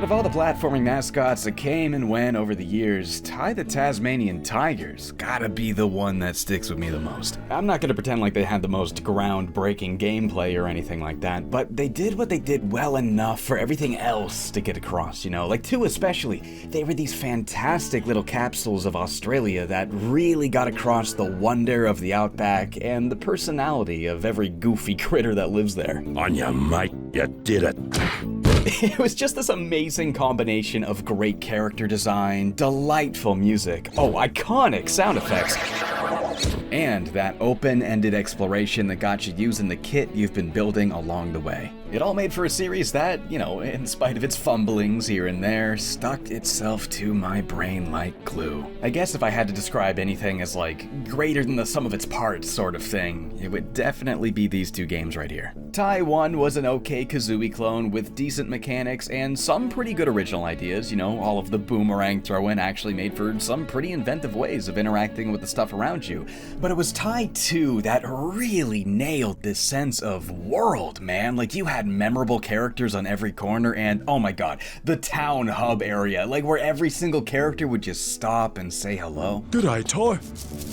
of all the platforming mascots that came and went over the years, Ty the Tasmanian Tiger's gotta be the one that sticks with me the most. I'm not gonna pretend like they had the most groundbreaking gameplay or anything like that, but they did what they did well enough for everything else to get across, you know? Like 2 especially. They were these fantastic little capsules of Australia that really got across the wonder of the outback and the personality of every goofy critter that lives there. On your mic, you did it. It was just this amazing combination of great character design, delightful music, iconic sound effects, and that open-ended exploration that got you using the kit you've been building along the way. It all made for a series that, you know, in spite of its fumblings here and there, stuck itself to my brain like glue. I guess if I had to describe anything as like greater than the sum of its parts sort of thing, it would definitely be these 2 games right here. Ty 1 was an okay Kazooie clone with decent mechanics and some pretty good original ideas, you know, all of the boomerang throw-in actually made for some pretty inventive ways of interacting with the stuff around you. But it was Ty 2 that really nailed this sense of world, man. Like, you had memorable characters on every corner, and oh my god, the town hub area, like where every single character would just stop and say hello. G'day, Ty.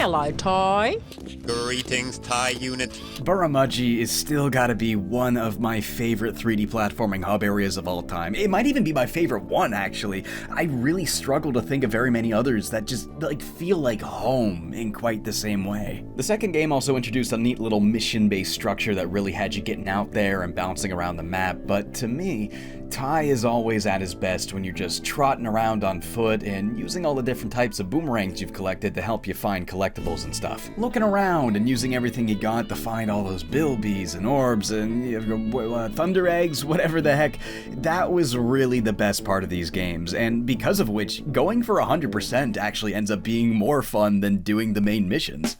Hello, Ty. Greetings, Ty unit. Burramudgee is still gotta be one of my favorite 3D platforming hub areas of all time. It might even be my favorite one, actually. I really struggle to think of very many others that just like feel like home in quite the same way. The second game also introduced a neat little mission-based structure that really had you getting out there and bouncing around the map, but to me, Ty is always at his best when you're just trotting around on foot and using all the different types of boomerangs you've collected to help you find collectibles and stuff. Looking around and using everything you got to find all those bilbies and orbs and thunder eggs, whatever the heck. That was really the best part of these games, and because of which, going for 100% actually ends up being more fun than doing the main missions.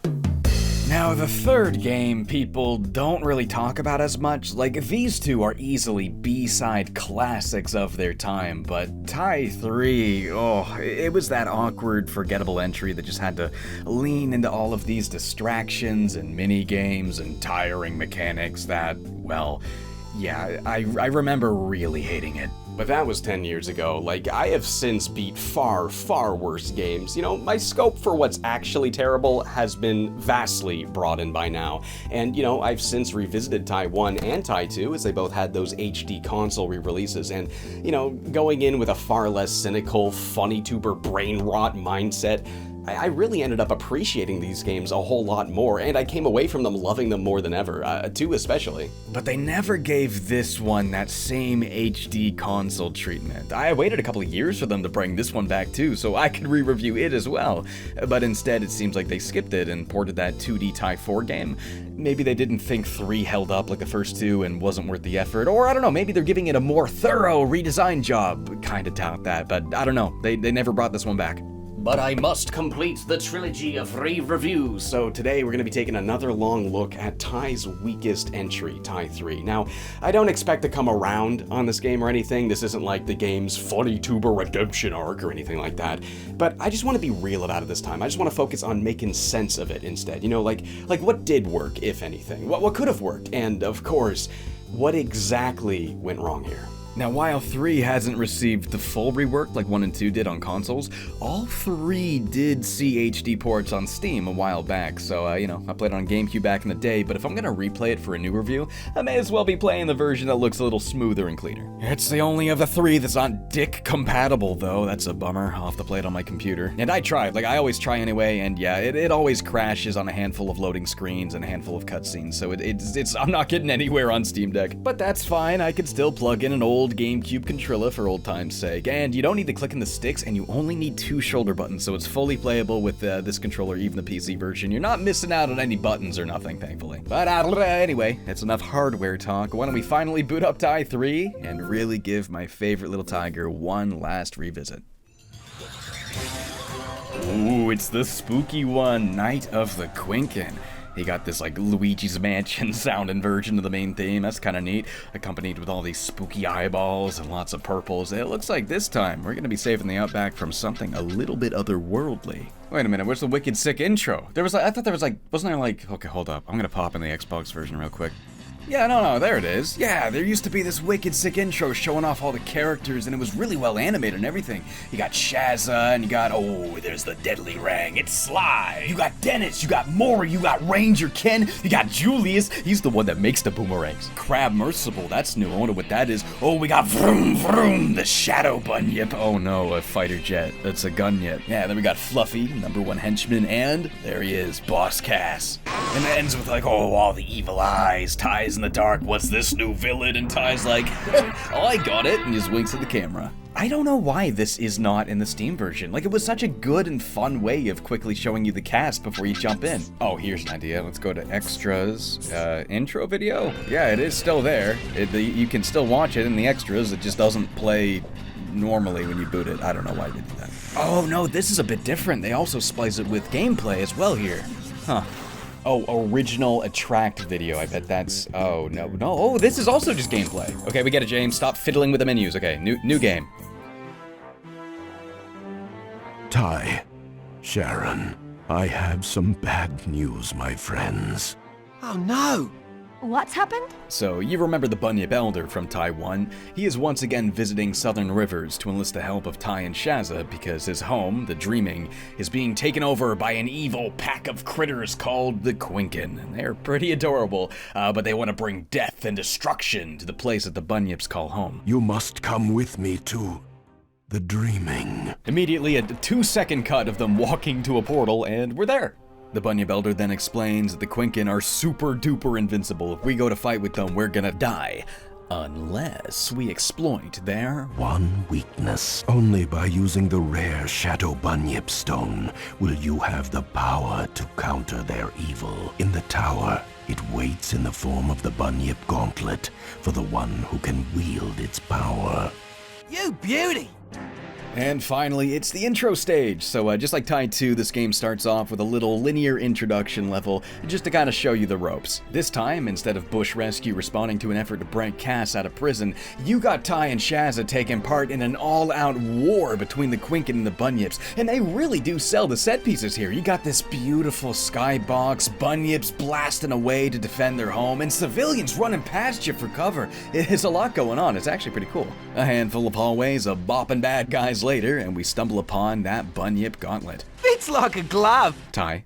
Now, the third game people don't really talk about as much. Like, these 2 are easily B-side classics of their time, but Ty 3, it was that awkward, forgettable entry that just had to lean into all of these distractions and mini-games and tiring mechanics that, well, yeah, I remember really hating it. But that was 10 years ago. Like, I have since beat far, far worse games. You know, my scope for what's actually terrible has been vastly broadened by now. And, you know, I've since revisited Ty 1 and Ty 2 as they both had those HD console re-releases. And, you know, going in with a far less cynical, funny tuber brain rot mindset, I really ended up appreciating these games a whole lot more, and I came away from them loving them more than ever, 2 especially. But they never gave this one that same HD console treatment. I waited a couple of years for them to bring this one back too, so I could re-review it as well. But instead, it seems like they skipped it and ported that 2D Ty 4 game. Maybe they didn't think 3 held up like the first 2 and wasn't worth the effort, or I don't know, maybe they're giving it a more thorough redesign job. Kinda doubt that, but I don't know, they never brought this one back. But I must complete the trilogy of re-reviews, so today we're going to be taking another long look at Ty's weakest entry, Ty 3. Now, I don't expect to come around on this game or anything. This isn't like the game's funny tuber redemption arc or anything like that. But I just want to be real about it this time. I just want to focus on making sense of it instead. You know, like what did work, if anything? What could have worked? And, of course, what exactly went wrong here? Now, while 3 hasn't received the full rework like 1 and 2 did on consoles, all 3 did see HD ports on Steam a while back, so, you know, I played it on GameCube back in the day, but if I'm gonna replay it for a new review, I may as well be playing the version that looks a little smoother and cleaner. It's the only of the 3 that's not dick-compatible, though. That's a bummer. I'll have to play it on my computer. And I tried, like I always try anyway, and yeah, it always crashes on a handful of loading screens and a handful of cutscenes, so I'm not getting anywhere on Steam Deck. But that's fine, I could still plug in an old GameCube controller for old time's sake, and you don't need to click in the sticks, and you only need 2 shoulder buttons, so it's fully playable with this controller, even the PC version. You're not missing out on any buttons or nothing, thankfully. But anyway, it's enough hardware talk. Why don't we finally boot up Ty 3 and really give my favorite little tiger one last revisit. Ooh, it's the spooky one, Night of the Quinkan. He got this like Luigi's Mansion sounding version of the main theme. That's kind of neat, accompanied with all these spooky eyeballs and lots of purples. It looks like this time we're gonna be saving the Outback from something a little bit otherworldly. Wait a minute, where's the wicked sick intro? I thought there was like, wasn't there like, okay, hold up. I'm gonna pop in the Xbox version real quick. Yeah, no, there it is. Yeah, there used to be this wicked sick intro showing off all the characters, and it was really well animated and everything. You got Shazza, and you got, oh, there's the Deadly Rang, it's Sly. You got Dennis, you got Maury, you got Ranger Ken, you got Julius, he's the one that makes the boomerangs. CRABMERSIBLE, that's new, I wonder what that is. Oh, we got Vroom Vroom, the Shadow Bunyip. Oh no, a fighter jet, that's a Gunyip. Yeah, then we got Fluffy, #1 henchman, and there he is, Boss Cass. And it ends with like, oh, all the evil eyes, Ty's in the dark, what's this new villain? And Ty's like, oh, I got it, and he just winks at the camera. I don't know why this is not in the Steam version. Like, it was such a good and fun way of quickly showing you the cast before you jump in. Oh, here's an idea. Let's go to extras, intro video? Yeah, it is still there. You can still watch it in the extras, it just doesn't play normally when you boot it. I don't know why they did that. Oh no, this is a bit different. They also splice it with gameplay as well here. Huh. Oh, original attract video. I bet that's, oh, no. Oh, this is also just gameplay. Okay, we get it, James. Stop fiddling with the menus. Okay, new game. Ty, Sharon, I have some bad news, my friends. Oh no! What's happened? So, you remember the Bunyip Elder from Ty 1? He is once again visiting Southern Rivers to enlist the help of Ty and Shazza because his home, the Dreaming, is being taken over by an evil pack of critters called the Quinkan. They're pretty adorable, but they want to bring death and destruction to the place that the Bunyips call home. You must come with me to the Dreaming. Immediately, a 2-second cut of them walking to a portal, and we're there. The Bunyip Elder then explains that the Quinkan are super duper invincible. If we go to fight with them, we're gonna die. Unless we exploit their one weakness. Only by using the rare Shadow Bunyip Stone will you have the power to counter their evil. In the tower, it waits in the form of the Bunyip Gauntlet for the one who can wield its power. You beauty! And finally, it's the intro stage. So just like Ty 2, this game starts off with a little linear introduction level, just to kind of show you the ropes. This time, instead of Bush Rescue responding to an effort to break Cass out of prison, you got Ty and Shazza taking part in an all-out war between the Quinkan and the Bunyips. And they really do sell the set pieces here. You got this beautiful skybox, Bunyips blasting away to defend their home, and civilians running past you for cover. It's a lot going on. It's actually pretty cool. A handful of hallways of bopping bad guys later, and we stumble upon that Bunyip Gauntlet. Fits like a glove! Ty,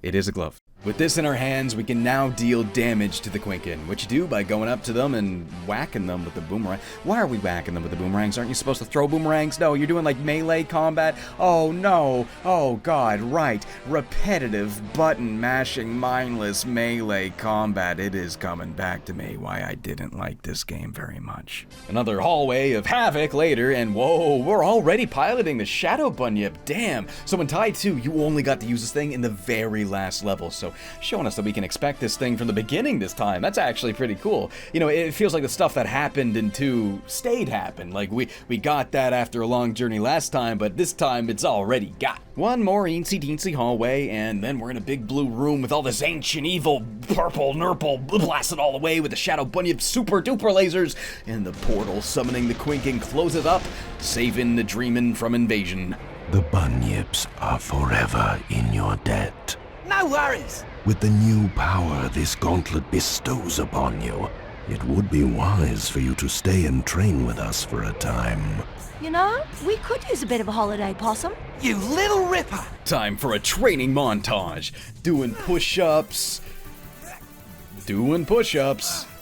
it is a glove. With this in our hands, we can now deal damage to the Quinkan, which you do by going up to them and whacking them with the boomerang. Why are we whacking them with the boomerangs? Aren't you supposed to throw boomerangs? No, you're doing like melee combat? Oh no, oh god, right. Repetitive, button-mashing, mindless melee combat. It is coming back to me why I didn't like this game very much. Another hallway of havoc later, and whoa, we're already piloting the Shadow Bunyip, damn. So in Ty 2, you only got to use this thing in the very last level, so showing us that we can expect this thing from the beginning this time. That's actually pretty cool. You know, it feels like the stuff that happened in 2 stayed happened. Like, we got that after a long journey last time, but this time it's already got. One more eensy-deensy hallway, and then we're in a big blue room with all this ancient evil purple nurple blasted all the way with the Shadow Bunyip super-duper lasers, and the portal summoning the Quinkan closes up, saving the Dreamin' from invasion. The Bunyips are forever in your debt. No worries! With the new power this gauntlet bestows upon you, it would be wise for you to stay and train with us for a time. You know, we could use a bit of a holiday, Possum. You little ripper! Time for a training montage. Doing push-ups.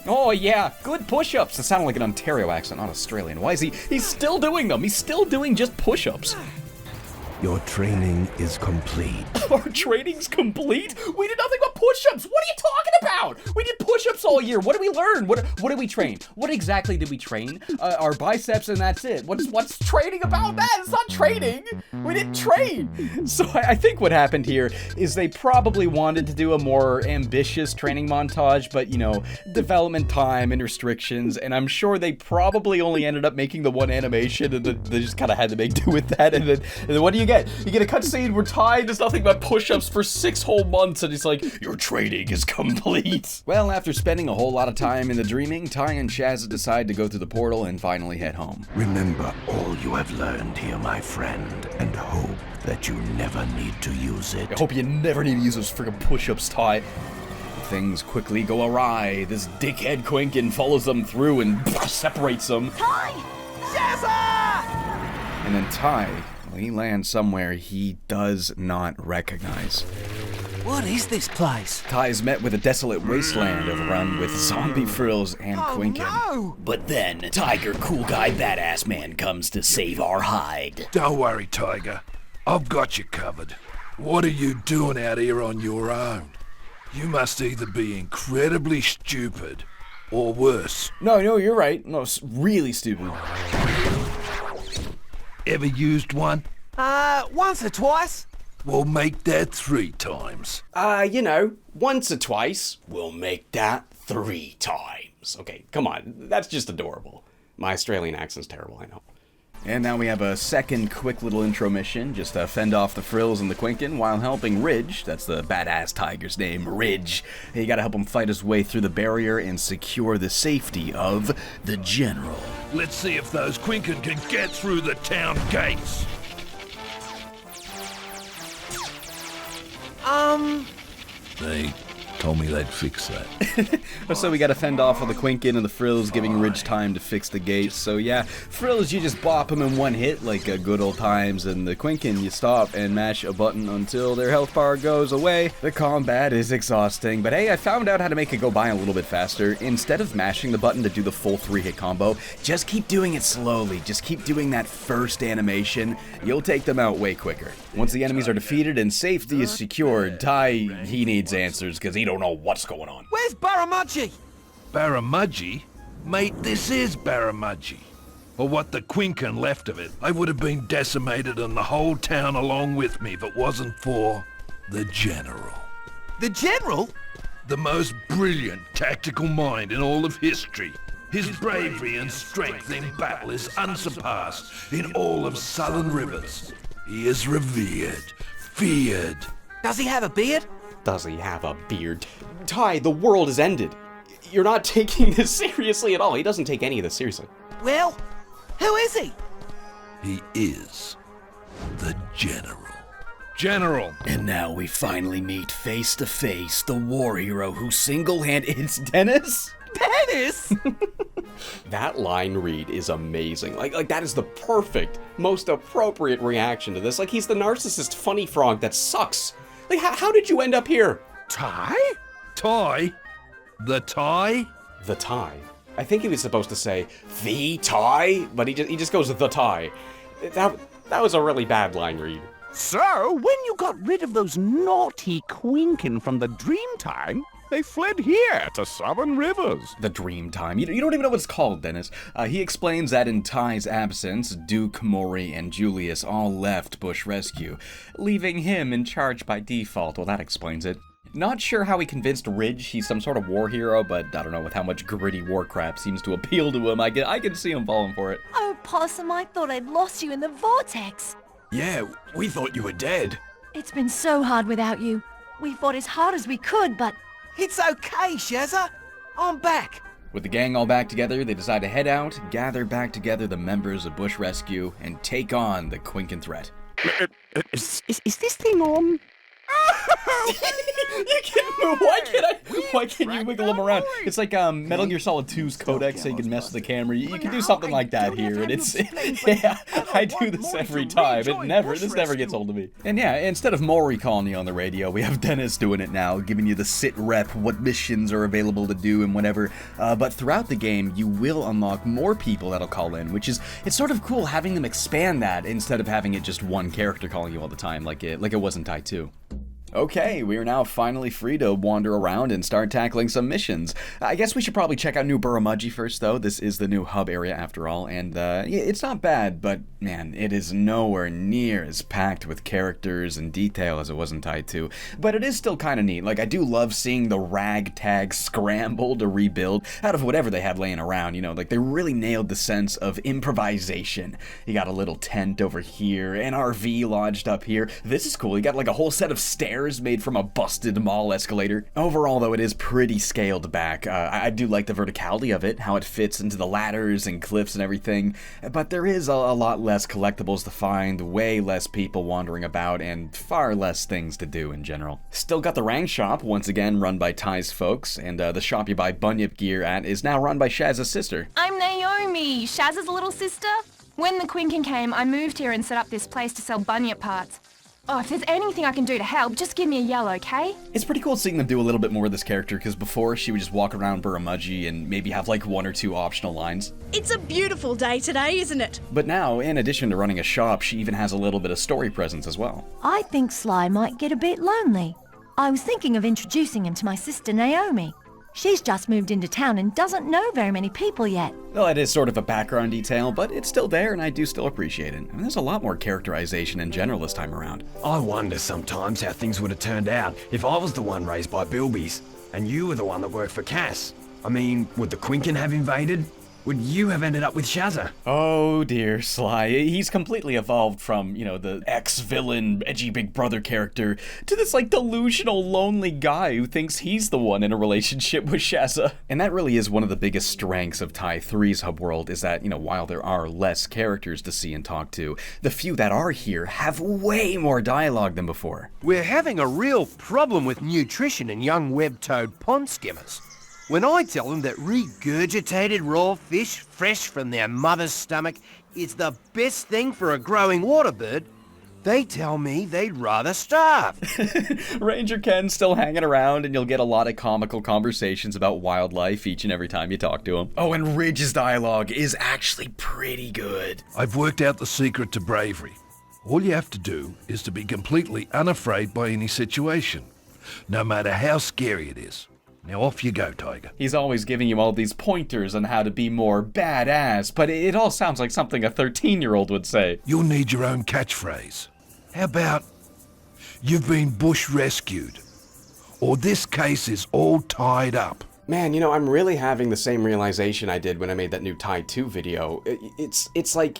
Oh yeah, good push-ups. It sounded like an Ontario accent, not Australian. Why is he's still doing them? He's still doing just push-ups. Your training is complete. Our training's complete? We did nothing but push-ups. What are you talking about? We did push-ups all year. What did we learn? What did we train? What exactly did we train? Our biceps and that's it. What's training about that? It's not training. We didn't train. So I think what happened here is they probably wanted to do a more ambitious training montage, but you know, development time and restrictions, and I'm sure they probably only ended up making the one animation and they just kind of had to make do with that. And then what do you get? You get a cutscene where Ty does nothing but push-ups for 6 whole months, and he's like, your training is complete. Well, after spending a whole lot of time in the Dreaming, Ty and Shazza decide to go through the portal and finally head home. Remember all you have learned here, my friend, and hope that you never need to use it. I hope you never need to use those friggin' push-ups, Ty. things quickly go awry. This dickhead Quinkan follows them through and separates them. Ty! And then Ty, well, he lands somewhere he does not recognize. What is this place? Ty is met with a desolate wasteland overrun with zombie frills and Quinkan. No! But then, Tiger Cool Guy Badass Man comes to save our hide. Don't worry, Tiger. I've got you covered. What are you doing out here on your own? You must either be incredibly stupid or worse. No, you're right. No, it's really stupid. Ever used one? Once or twice. Well, make that 3 times. Once or twice, we'll make that 3 times. Okay, come on, that's just adorable. My Australian accent's terrible, I know. And now we have a second quick little intro mission, just to fend off the frills and the Quinkan while helping Ridge, that's the badass tiger's name, Ridge. You gotta help him fight his way through the barrier and secure the safety of the General. Let's see if those Quinkan can get through the town gates. They told me they'd fix that. So we gotta fend off all the Quinkan and the frills, giving Ridge time to fix the gates. So yeah, frills, you just bop them in one hit like good old times, and the Quinkan, you stop and mash a button until their health bar goes away. The combat is exhausting, but hey, I found out how to make it go by a little bit faster. Instead of mashing the button to do the full 3-hit combo, just keep doing it slowly. Just keep doing that first animation. You'll take them out way quicker. Once the enemies are defeated and safety is secured, Ty, he needs answers because he don't know what's going on. Where's Burramudgee? Burramudgee? Mate, this is Burramudgee. Or what the Quinkan left of it. I would have been decimated and the whole town along with me if it wasn't for the General. The General? The most brilliant tactical mind in all of history. His bravery and strength in battle is unsurpassed in all of Southern Rivers. He is revered, feared. Does he have a beard? Does he have a beard? Ty, the world is ended. You're not taking this seriously at all. He doesn't take any of this seriously. Well, who is he? He is the General. General! And now we finally meet face to face the war hero who single-handed... It's Dennis? Dennis? That line read is amazing. Like that is the perfect, most appropriate reaction to this. Like, he's the narcissist funny frog that sucks. Like, how did you end up here? Ty? Ty? The Ty? The Ty. I think he was supposed to say, the Ty, but he just goes, the Ty. That was a really bad line read. So, when you got rid of those naughty Quinkan from the Dreamtime, they fled here to Southern Rivers. The Dream Time. You don't even know what it's called, Dennis. He explains that in Ty's absence, Duke, Maury, and Julius all left Bush Rescue, leaving him in charge by default. Well, that explains it. Not sure how he convinced Ridge he's some sort of war hero, but I don't know, with how much gritty war crap seems to appeal to him, I can see him falling for it. Oh, Possum, I thought I'd lost you in the vortex. Yeah, we thought you were dead. It's been so hard without you. We fought as hard as we could, but... It's okay, Shazza. I'm back. With the gang all back together, they decide to head out, gather back together the members of Bush Rescue, and take on the Quinkan threat. Is this thing on? You can move. Why can't you wiggle them around? It's like Metal Gear Solid 2's codec, so you can mess with the camera. You can do something like that here, and it's yeah. I do this every time. This never gets old to me. And yeah, instead of Maury calling you on the radio, we have Dennis doing it now, giving you the sit rep, what missions are available to do and whatever. But throughout the game, you will unlock more people that'll call in, which is it's sort of cool having them expand that instead of having it just one character calling you all the time, like it was in Ty 2. Okay, we are now finally free to wander around and start tackling some missions. I guess we should probably check out New Burramudgee first, though. This is the new hub area after all, and it's not bad, but man, it is nowhere near as packed with characters and detail as it was in Ty 2. But it is still kind of neat. Like, I do love seeing the ragtag scramble to rebuild out of whatever they had laying around, you know, like they really nailed the sense of improvisation. You got a little tent over here, an RV lodged up here. This is cool. You got like a whole set of stairs stairs made from a busted mall escalator. Overall, though, it is pretty scaled back. I do like the verticality of it, how it fits into the ladders and cliffs and everything, but there is a lot less collectibles to find, way less people wandering about, and far less things to do in general. Still got the rank shop, once again run by Ty's folks, and the shop you buy Bunyip gear at is now run by Shaz's sister. I'm Naomi, Shaz's little sister. When the Quinkan came, I moved here and set up this place to sell Bunyip parts. Oh, if there's anything I can do to help, just give me a yell, okay? It's pretty cool seeing them do a little bit more of this character, because before she would just walk around Burramudgee and maybe have like 1 or 2 optional lines. It's a beautiful day today, isn't it? But now, in addition to running a shop, she even has a little bit of story presence as well. I think Sly might get a bit lonely. I was thinking of introducing him to my sister Naomi. She's just moved into town and doesn't know very many people yet. Well, it is sort of a background detail, but it's still there and I do still appreciate it. I mean, there's a lot more characterization in general this time around. I wonder sometimes how things would have turned out if I was the one raised by Bilbies, and you were the one that worked for Cass. I mean, would the Quinkan have invaded? Would you have ended up with Shazza? Oh dear, Sly. He's completely evolved from, the ex-villain, edgy big brother character to this, delusional, lonely guy who thinks he's the one in a relationship with Shazza. And that really is one of the biggest strengths of Ty 3's hub world, is that, while there are less characters to see and talk to, the few that are here have way more dialogue than before. We're having a real problem with nutrition in young web-toed pond skimmers. When I tell them that regurgitated raw fish fresh from their mother's stomach is the best thing for a growing waterbird, they tell me they'd rather starve. Ranger Ken's still hanging around, and you'll get a lot of comical conversations about wildlife each and every time you talk to him. Oh, and Ridge's dialogue is actually pretty good. I've worked out the secret to bravery. All you have to do is to be completely unafraid by any situation, no matter how scary it is. Now off you go, Tiger. He's always giving you all these pointers on how to be more badass, but it all sounds like something a 13-year-old would say. You'll need your own catchphrase. How about, you've been bush rescued, or this case is all tied up. Man, I'm really having the same realization I did when I made that new Ty 2 video. It's like,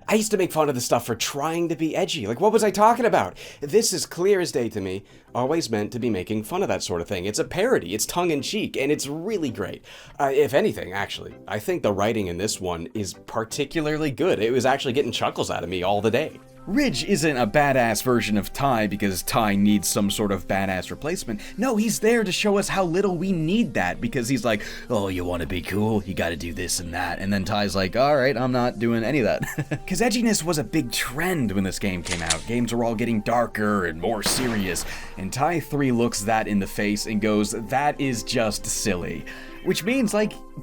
I used to make fun of this stuff for trying to be edgy. Like, what was I talking about? This is clear as day to me. Always meant to be making fun of that sort of thing. It's a parody, it's tongue-in-cheek, and it's really great. If anything, actually, I think the writing in this one is particularly good. It was actually getting chuckles out of me all the day. Ridge isn't a badass version of Ty because Ty needs some sort of badass replacement. No, he's there to show us how little we need that, because he's like, oh, you want to be cool? You gotta do this and that. And then Ty's like, alright, I'm not doing any of that. Because edginess was a big trend when this game came out. Games were all getting darker and more serious. And Ty 3 looks that in the face and goes, that is just silly. Which means,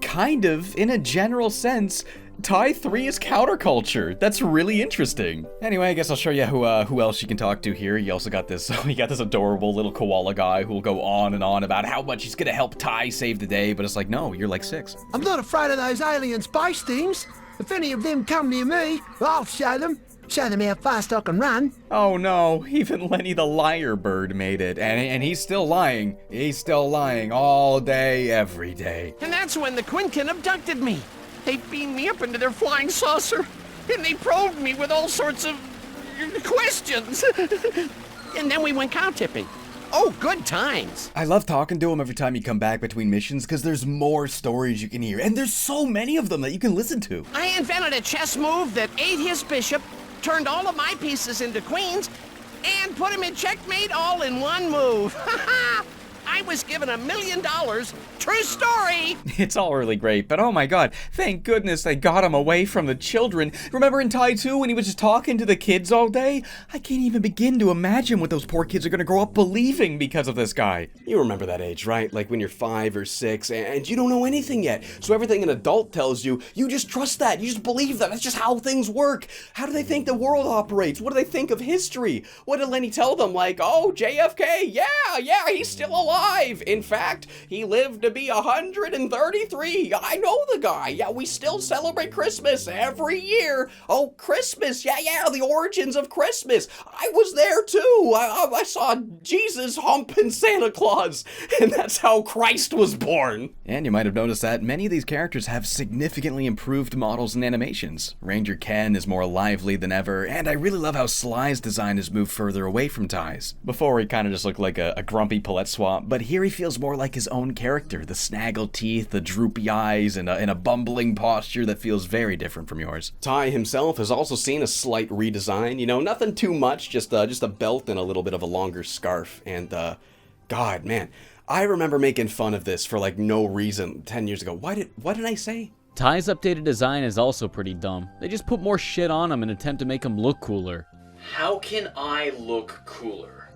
kind of, in a general sense, Ty 3 is counterculture. That's really interesting. Anyway, I guess I'll show you who else you can talk to here. You also got this, this adorable little koala guy who will go on and on about how much he's gonna help Ty save the day, but it's like, no, you're like 6. I'm not afraid of those alien space things. If any of them come near me, I'll show them how fast I can run. Oh no, even Lenny the liar bird made it, and he's still lying. He's still lying all day, every day. And that's when the Quinkan abducted me. They beamed me up into their flying saucer, and they probed me with all sorts of questions. And then we went cow tipping. Oh, good times. I love talking to him every time you come back between missions, because there's more stories you can hear, and there's so many of them that you can listen to. I invented a chess move that ate his bishop, turned all of my pieces into queens, and put him in checkmate all in one move. I was given $1 million. True story. It's all really great, but oh my god, thank goodness they got him away from the children. Remember in Ty 2 when he was just talking to the kids all day? I can't even begin to imagine what those poor kids are gonna grow up believing because of this guy. You remember that age, right? Like when you're 5 or 6 and you don't know anything yet. So everything an adult tells you, you just trust that. You just believe that. That's just how things work. How do they think the world operates? What do they think of history? What did Lenny tell them? Like, oh, JFK, yeah, he's still alive. alive. In fact, he lived to be 133. I know the guy. Yeah, we still celebrate Christmas every year. Oh, Christmas. Yeah, the origins of Christmas. I was there too. I saw Jesus humping Santa Claus, and that's how Christ was born. And you might have noticed that many of these characters have significantly improved models and animations. Ranger Ken is more lively than ever, and I really love how Sly's design has moved further away from Ty's. Before he kind of just looked like a grumpy Palette swap, but here he feels more like his own character. The snaggle teeth, the droopy eyes, and a bumbling posture that feels very different from yours. Ty himself has also seen a slight redesign, you know, nothing too much, just a belt and a little bit of a longer scarf, and God, man, I remember making fun of this for like no reason 10 years ago. What did I say? Ty's updated design is also pretty dumb. They just put more shit on him in an attempt to make him look cooler. How can I look cooler?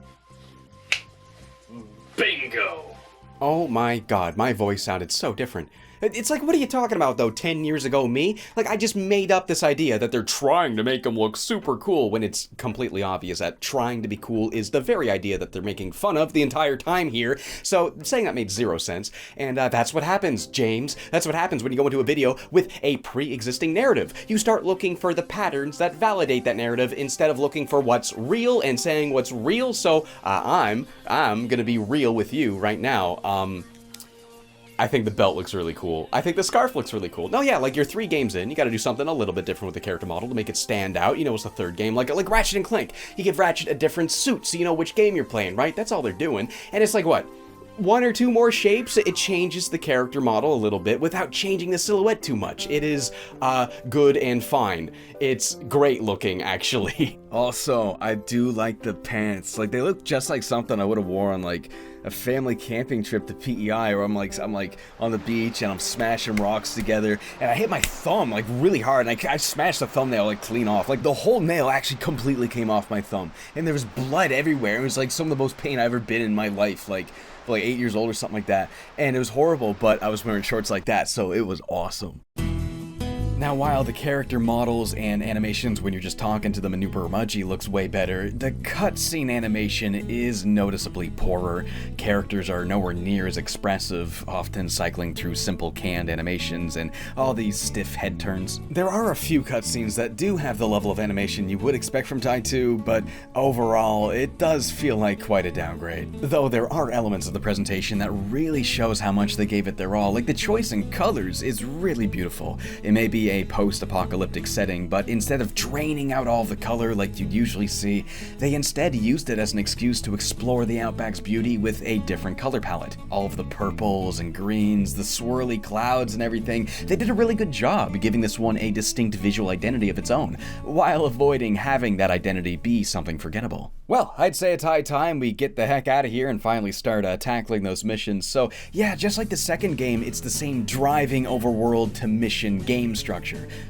Bingo! Oh my God, my voice sounded so different. It's like, what are you talking about, though? 10 years ago, me? Like, I just made up this idea that they're trying to make him look super cool when it's completely obvious that trying to be cool is the very idea that they're making fun of the entire time here. So saying that made zero sense. And that's what happens, James. That's what happens when you go into a video with a pre-existing narrative. You start looking for the patterns that validate that narrative instead of looking for what's real and saying what's real. So I'm gonna be real with you right now. I think the belt looks really cool. I think the scarf looks really cool. No, yeah, like you're 3 games in, you gotta do something a little bit different with the character model to make it stand out. You know, it's the 3rd game, like Ratchet and Clank. You give Ratchet a different suit so you know which game you're playing, right? That's all they're doing. And it's like, what? 1 or 2 more shapes, it changes the character model a little bit without changing the silhouette too much. It is good and fine. It's great looking, actually. Also, I do like the pants. Like, they look just like something I would have worn on like a family camping trip to PEI, where I'm like on the beach and I'm smashing rocks together, and I hit my thumb like really hard, and I smashed the thumbnail like clean off. Like the whole nail actually completely came off my thumb, and there was blood everywhere. It was like some of the most pain I've ever been in my life, like 8 years old or something like that, and it was horrible, but I was wearing shorts like that, so it was awesome. Now, while the character models and animations when you're just talking to them in New Burramudgee looks way better, the cutscene animation is noticeably poorer. Characters are nowhere near as expressive, often cycling through simple canned animations and all these stiff head turns. There are a few cutscenes that do have the level of animation you would expect from Ty 2, but overall, it does feel like quite a downgrade. Though there are elements of the presentation that really shows how much they gave it their all, like the choice in colors is really beautiful. It may be a post-apocalyptic setting, but instead of draining out all the color like you'd usually see, they instead used it as an excuse to explore the Outback's beauty with a different color palette. All of the purples and greens, the swirly clouds and everything, they did a really good job giving this one a distinct visual identity of its own, while avoiding having that identity be something forgettable. Well, I'd say it's high time we get the heck out of here and finally start tackling those missions. So yeah, just like the second game, it's the same driving overworld to mission game structure.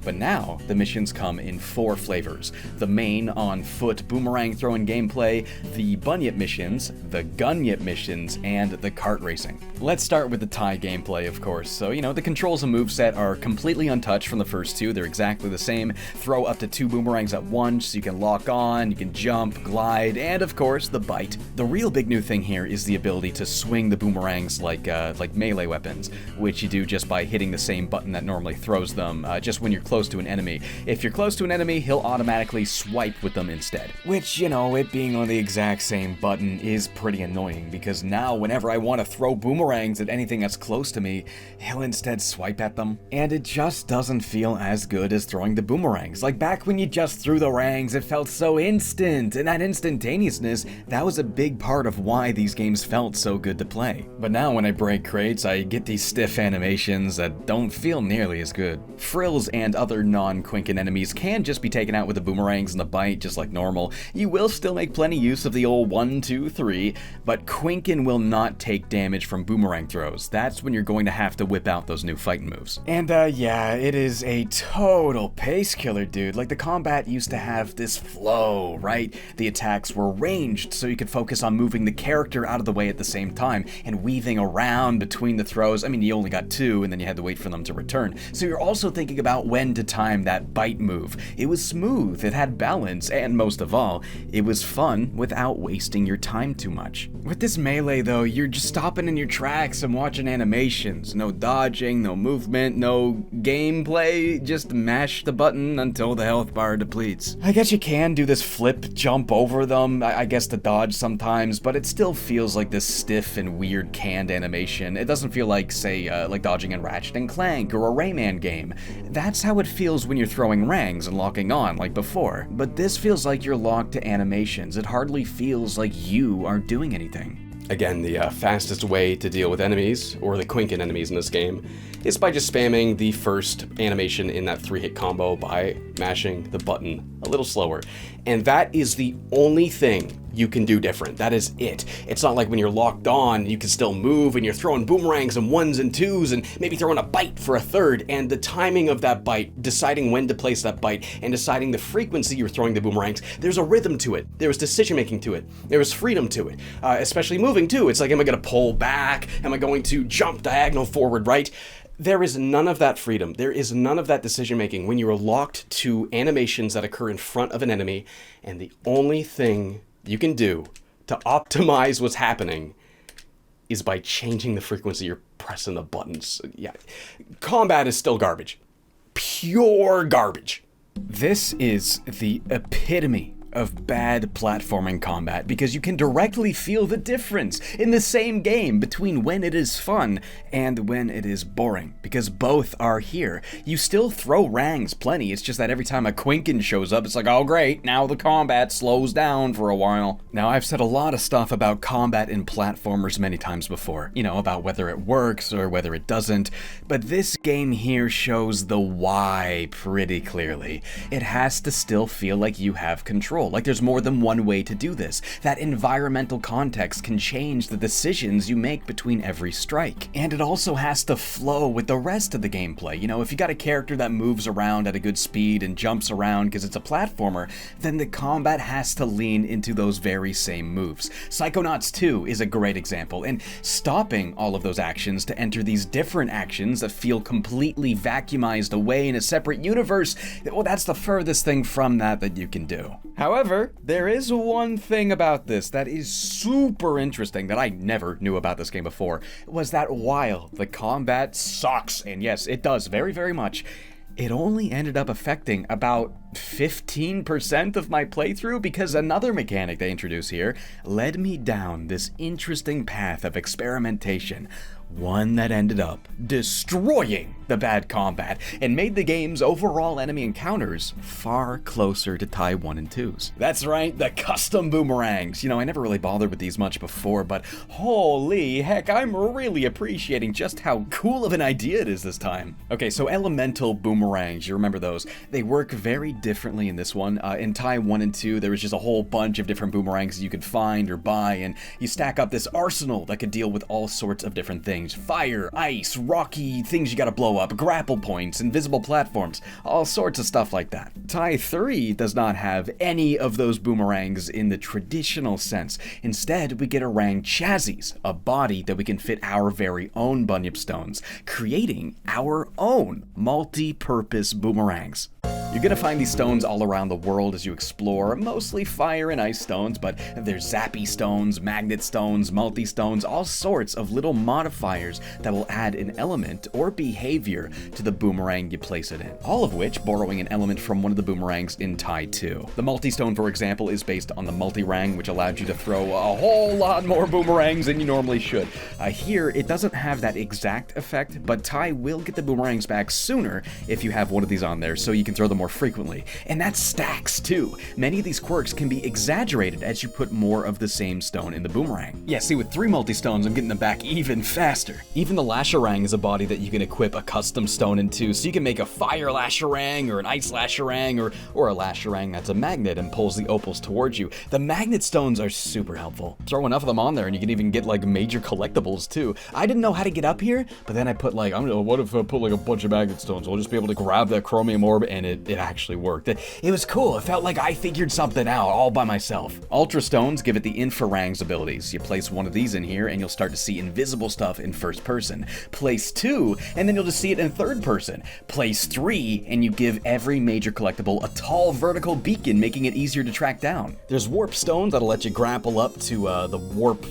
But now, the missions come in 4 flavors. The main on-foot boomerang throwing gameplay, the Bunyip Missions, the Gunyip Missions, and the kart racing. Let's start with the Ty gameplay, of course. So, you know, the controls and moveset are completely untouched from the first 2. They're exactly the same. Throw up to 2 boomerangs at once, so you can lock on, you can jump, glide, and of course, the bite. The real big new thing here is the ability to swing the boomerangs like melee weapons, which you do just by hitting the same button that normally throws them, just when you're close to an enemy. If you're close to an enemy, he'll automatically swipe with them instead. Which, you know, it being on the exact same button is pretty annoying, because now whenever I want to throw boomerangs at anything that's close to me, he'll instead swipe at them. And it just doesn't feel as good as throwing the boomerangs. Like back when you just threw the rangs, it felt so instant, and that instantaneousness, that was a big part of why these games felt so good to play. But now when I break crates, I get these stiff animations that don't feel nearly as good. Frills and other non-Quinkan enemies can just be taken out with the boomerangs and the bite just like normal. You will still make plenty use of the old 1, 2, 3, but Quinkan will not take damage from boomerang throws. That's when you're going to have to whip out those new fighting moves. And yeah, it is a total pace killer, dude. Like the combat used to have this flow, right? The attacks were ranged, so you could focus on moving the character out of the way at the same time and weaving around between the throws. I mean, you only got 2, and then you had to wait for them to return. So you're also thinking thinking about when to time that bite move. It was smooth, it had balance, and most of all, it was fun without wasting your time too much. With this melee though, you're just stopping in your tracks and watching animations. No dodging, no movement, no gameplay, just mash the button until the health bar depletes. I guess you can do this flip jump over them, I guess to dodge sometimes, but it still feels like this stiff and weird canned animation. It doesn't feel like, say, like dodging in Ratchet and Clank or a Rayman game. That's how it feels when you're throwing rangs and locking on like before. But this feels like you're locked to animations. It hardly feels like you aren't doing anything. Again, the fastest way to deal with enemies, or the Quinkan enemies in this game, is by just spamming the first animation in that 3-hit combo by mashing the button a little slower. And that is the only thing you can do different. That is it. It's not like when you're locked on, you can still move and you're throwing boomerangs and 1s and 2s and maybe throwing a bite for a 3rd, and the timing of that bite, deciding when to place that bite, and deciding the frequency you're throwing the boomerangs, there's a rhythm to it. There's decision making to it. There's freedom to it. Especially moving too. It's like, am I gonna pull back? Am I going to jump diagonal forward, right? There is none of that freedom. There is none of that decision making when you are locked to animations that occur in front of an enemy, and the only thing you can do to optimize what's happening is by changing the frequency you're pressing the buttons. Yeah, combat is still garbage. Pure garbage. This is the epitome of bad platforming combat, because you can directly feel the difference in the same game between when it is fun and when it is boring, because both are here. You still throw rangs plenty, it's just that every time a Quinkan shows up, it's like, oh great, now the combat slows down for a while. Now, I've said a lot of stuff about combat in platformers many times before, you know, about whether it works or whether it doesn't, but this game here shows the why pretty clearly. It has to still feel like you have control. Like there's more than one way to do this. That environmental context can change the decisions you make between every strike. And it also has to flow with the rest of the gameplay. You know, if you got a character that moves around at a good speed and jumps around because it's a platformer, then the combat has to lean into those very same moves. Psychonauts 2 is a great example, and stopping all of those actions to enter these different actions that feel completely vacuumized away in a separate universe, well, that's the furthest thing from that you can do. However, there is one thing about this that is super interesting that I never knew about this game before, was that while the combat sucks, and yes, it does very, very much, it only ended up affecting about 15% of my playthrough, because another mechanic they introduce here led me down this interesting path of experimentation. One that ended up destroying the bad combat and made the game's overall enemy encounters far closer to Ty 1 and 2's. That's right, the custom boomerangs. You know, I never really bothered with these much before, but holy heck, I'm really appreciating just how cool of an idea it is this time. Okay, so elemental boomerangs, you remember those. They work very differently in this one. In Ty 1 and 2, there was just a whole bunch of different boomerangs you could find or buy, and you stack up this arsenal that could deal with all sorts of different things. Fire, ice, rocky things you gotta blow up, grapple points, invisible platforms, all sorts of stuff like that. Ty 3 does not have any of those boomerangs in the traditional sense. Instead, we get a rang chassis, a body that we can fit our very own Bunyip stones, creating our own multi-purpose boomerangs. You're gonna find these stones all around the world as you explore, mostly fire and ice stones, but there's zappy stones, magnet stones, multi-stones, all sorts of little modifiers that will add an element or behavior to the boomerang you place it in, all of which borrowing an element from one of the boomerangs in Ty 2. The multi-stone, for example, is based on the multi-rang, which allowed you to throw a whole lot more boomerangs than you normally should. Here, it doesn't have that exact effect, but Ty will get the boomerangs back sooner if you have one of these on there, so you can throw them more frequently. And that stacks too. Many of these quirks can be exaggerated as you put more of the same stone in the boomerang. Yeah, see, with 3 multi-stones, I'm getting them back even faster. Even the Lasherang is a body that you can equip a custom stone into, so you can make a fire Lasherang or an ice Lasherang or a Lasherang that's a magnet and pulls the opals towards you. The magnet stones are super helpful. Throw enough of them on there and you can even get like major collectibles too. I didn't know how to get up here, but then I put like, what if I put like a bunch of magnet stones? I'll just be able to grab that chromium orb and it it actually worked. It was cool. It felt like I figured something out all by myself. Ultra Stones give it the Infrarangs abilities. You place one of these in here and you'll start to see invisible stuff in first person. Place 2 and then you'll just see it in third person. Place 3 and you give every major collectible a tall vertical beacon, making it easier to track down. There's Warp Stones that'll let you grapple up to the warp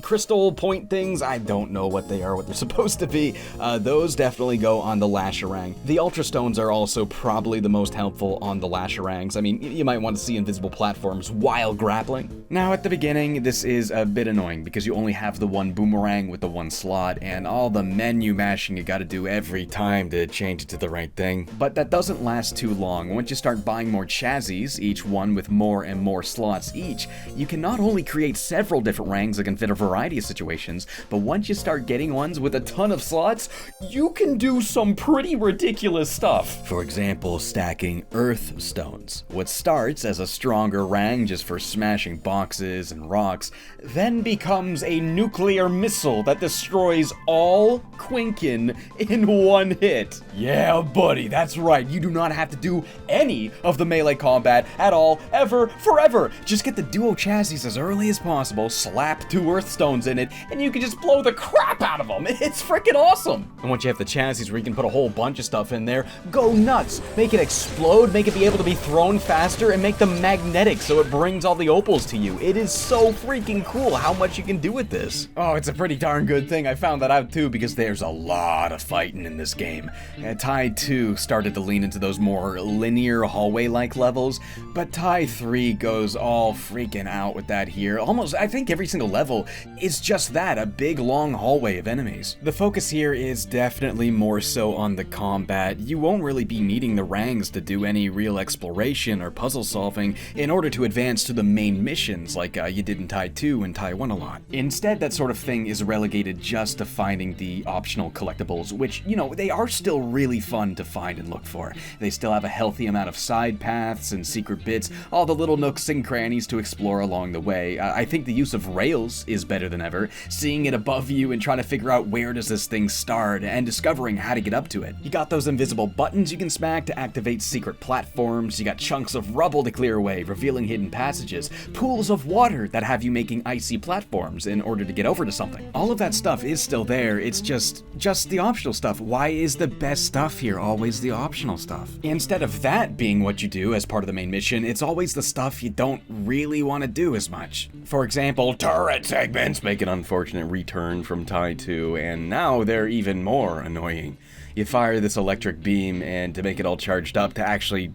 crystal point things. I don't know what they are, what they're supposed to be. Those definitely go on the Lasharang. The Ultra Stones are also probably the most helpful on the Lasharangs. I mean, you might want to see invisible platforms while grappling. Now, at the beginning, this is a bit annoying because you only have the one boomerang with the one slot and all the menu mashing you gotta do every time to change it to the right thing. But that doesn't last too long. Once you start buying more chassis, each one with more and more slots each, you can not only create several different rangs that can fit a variety of situations, but once you start getting ones with a ton of slots, you can do some pretty ridiculous stuff. For example, stacking Earth Stones. What starts as a stronger rang just for smashing boxes and rocks, then becomes a nuclear missile that destroys all Quinkan in one hit. Yeah, buddy, that's right. You do not have to do any of the melee combat at all, ever, forever. Just get the duo chassis as early as possible, slap 2 Earth Stones in it, and you can just blow the crap out of them. It's freaking awesome. And once you have the chassis where you can put a whole bunch of stuff in there, go nuts. Make it explode, make it be able to be thrown faster, and make them magnetic so it brings all the opals to you. It is so freaking cool how much you can do with this. Oh, it's a pretty darn good thing. I found that out too because there's a lot of fighting in this game. Ty 2 started to lean into those more linear hallway-like levels, but Ty 3 goes all freaking out with that here. Almost, I think every single level is just that, a big long hallway of enemies. The focus here is definitely more so on the combat. You won't really be needing the rangs to do any real exploration or puzzle solving in order to advance to the main missions like you did in Ty 2 and Ty 1 a lot. Instead, that sort of thing is relegated just to finding the optional collectibles, which, you know, they are still really fun to find and look for. They still have a healthy amount of side paths and secret bits, all the little nooks and crannies to explore along the way. I think the use of rails is better than ever, seeing it above you and trying to figure out where does this thing start and discovering how to get up to it. You got those invisible buttons you can smack to activate secret platforms, you got chunks of rubble to clear away, revealing hidden passages, pools of water that have you making icy platforms in order to get over to something. All of that stuff is still there, it's just the optional stuff. Why is the best stuff here always the optional stuff? Instead of that being what you do as part of the main mission, it's always the stuff you don't really want to do as much. For example, turret segments make an unfortunate return from Ty 2, and now they're even more annoying. You fire this electric beam, and to make it all charged up to actually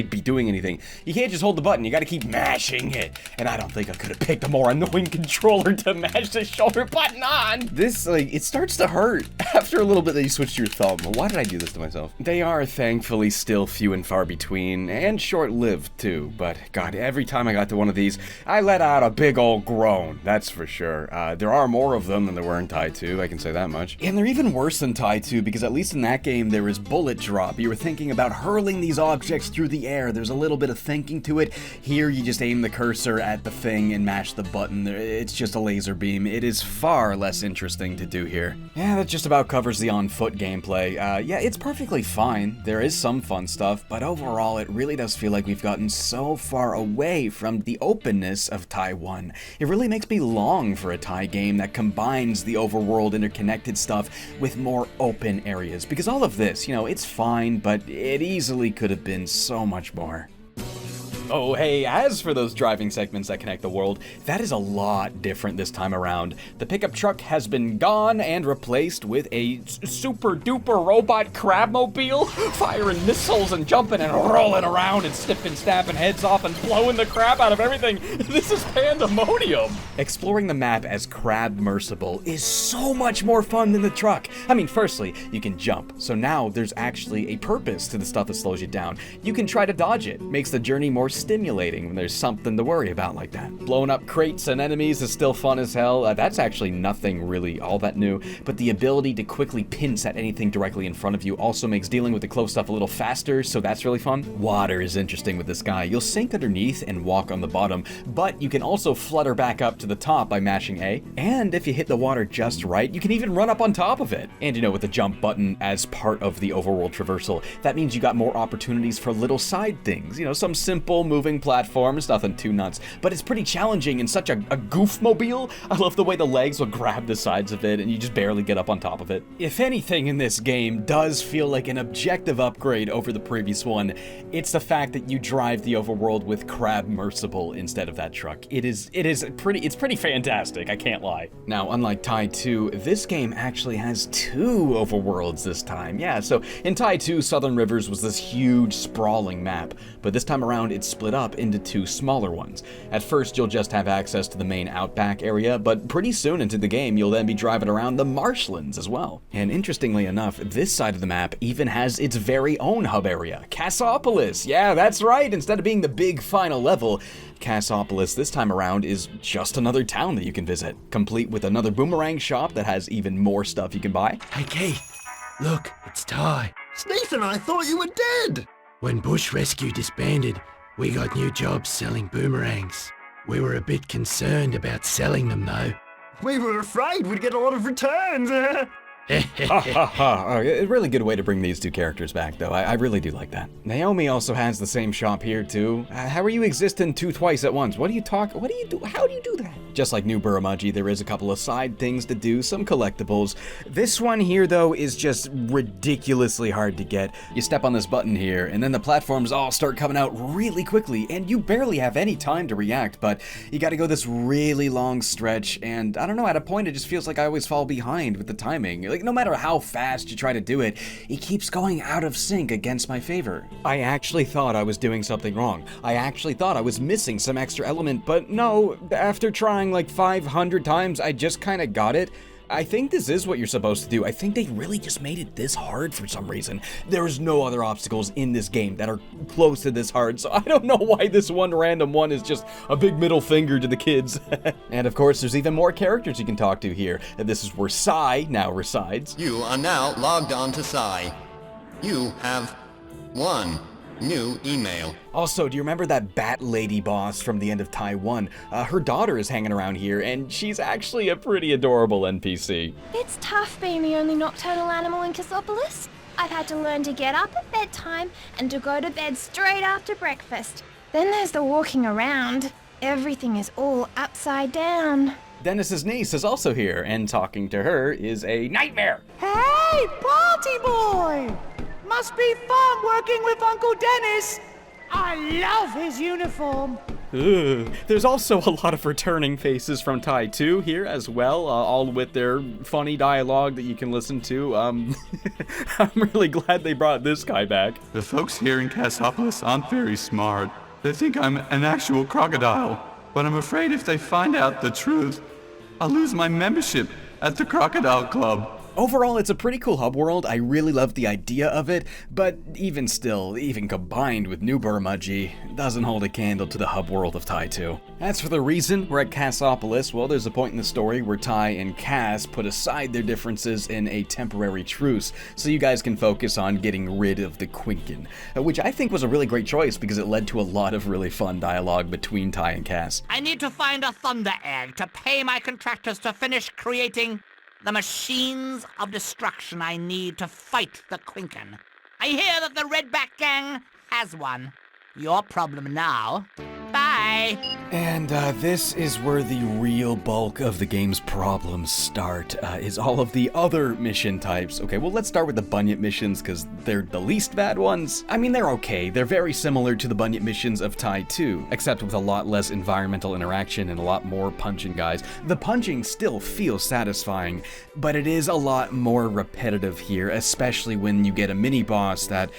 be doing anything, you can't just hold the button, you gotta keep mashing it. And I don't think I could have picked a more annoying controller to mash the shoulder button on. This, it starts to hurt after a little bit that you switch to your thumb. Why did I do this to myself? They are thankfully still few and far between, and short-lived too, but God, every time I got to one of these, I let out a big old groan, that's for sure. There are more of them than there were in Ty 2, I can say that much. And they're even worse than Ty 2, because at least in that game there was bullet drop. You were thinking about hurling these objects through the air. There's a little bit of thinking to it. Here you just aim the cursor at the thing and mash the button. It's just a laser beam. It is far less interesting to do here. Yeah, that just about covers the on-foot gameplay. Yeah, it's perfectly fine. There is some fun stuff, but overall it really does feel like we've gotten so far away from the openness of Ty 1. It really makes me long for a Ty game that combines the overworld interconnected stuff with more open areas, because all of this, you know, it's fine, but it easily could have been so much more. Oh, hey, as for those driving segments that connect the world, that is a lot different this time around. The pickup truck has been gone and replaced with a super-duper robot crabmobile, firing missiles and jumping and rolling around and snipping, snapping heads off and blowing the crap out of everything. This is pandemonium. Exploring the map as CRABMERSIBLE is so much more fun than the truck. I mean, firstly, you can jump, so now there's actually a purpose to the stuff that slows you down. You can try to dodge it, makes the journey more stimulating when there's something to worry about like that. Blowing up crates and enemies is still fun as hell. That's actually nothing really all that new, but the ability to quickly pinch at anything directly in front of you also makes dealing with the close stuff a little faster, so that's really fun. Water is interesting with this guy. You'll sink underneath and walk on the bottom, but you can also flutter back up to the top by mashing A, and if you hit the water just right, you can even run up on top of it. And with the jump button as part of the overworld traversal, that means you got more opportunities for little side things, some simple moving platforms, nothing too nuts, but it's pretty challenging in such a goofmobile. I love the way the legs will grab the sides of it and you just barely get up on top of it. If anything in this game does feel like an objective upgrade over the previous one, it's the fact that you drive the overworld with CRABMERSIBLE instead of that truck. It's pretty fantastic, I can't lie. Now, unlike Ty 2, this game actually has 2 overworlds this time. Yeah, so in Ty 2, Southern Rivers was this huge sprawling map, but this time around it's split up into 2 smaller ones. At first you'll just have access to the main outback area, but pretty soon into the game you'll then be driving around the marshlands as well. And interestingly enough, this side of the map even has its very own hub area, Cassopolis. Yeah, that's right, instead of being the big final level, Cassopolis this time around is just another town that you can visit, complete with another boomerang shop that has even more stuff you can buy. Hey Keith, look, it's Ty. Sneath and I thought you were dead. When Bush Rescue disbanded, we got new jobs selling boomerangs. We were a bit concerned about selling them though. We were afraid we'd get a lot of returns. A really good way to bring these 2 characters back, though. I really do like that. Naomi also has the same shop here, too. How are you existing 2 twice at once? How do you do that? Just like New Burramudgee, there is a couple of side things to do, some collectibles. This one here, though, is just ridiculously hard to get. You step on this button here, and then the platforms all start coming out really quickly, and you barely have any time to react, but you gotta go this really long stretch, and I don't know, at a point it just feels like I always fall behind with the timing. Like, no matter how fast you try to do it, it keeps going out of sync against my favor. I actually thought I was doing something wrong. I actually thought I was missing some extra element, but no, after trying like 500 times, I just kind of got it. I think this is what you're supposed to do. I think they really just made it this hard for some reason. There's no other obstacles in this game that are close to this hard, so I don't know why this one random one is just a big middle finger to the kids. And of course, there's even more characters you can talk to here. This is where Psy now resides. You are now logged on to Psy. You have 1 new email. Also, do you remember that Bat Lady boss from the end of Ty 1? Her daughter is hanging around here, and she's actually a pretty adorable NPC. It's tough being the only nocturnal animal in Cassopolis. I've had to learn to get up at bedtime and to go to bed straight after breakfast. Then there's the walking around. Everything is all upside down. Dennis's niece is also here, and talking to her is a nightmare. Hey, party boy! Must be fun working with Uncle Dennis. I love his uniform. There's also a lot of returning faces from Ty 2 here as well, all with their funny dialogue that you can listen to. I'm really glad they brought this guy back. The folks here in Cassopolis aren't very smart. They think I'm an actual crocodile, but I'm afraid if they find out the truth, I'll lose my membership at the Crocodile Club. Overall, it's a pretty cool hub world. I really love the idea of it, but even still, even combined with New Burramudgee, doesn't hold a candle to the hub world of Ty 2. As for the reason we're at Cassopolis, well, there's a point in the story where Ty and Cass put aside their differences in a temporary truce, so you guys can focus on getting rid of the Quinkan, which I think was a really great choice because it led to a lot of really fun dialogue between Ty and Cass. I need to find a thunder egg to pay my contractors to finish creating the machines of destruction I need to fight the Quinkan. I hear that the Redback Gang has one. Your problem now. Bye! And this is where the real bulk of the game's problems start, is all of the other mission types. Okay, well, let's start with the Bunyip Missions, because they're the least bad ones. I mean, they're okay. They're very similar to the Bunyip Missions of Ty 2, except with a lot less environmental interaction and a lot more punching guys. The punching still feels satisfying, but it is a lot more repetitive here, especially when you get a mini-boss that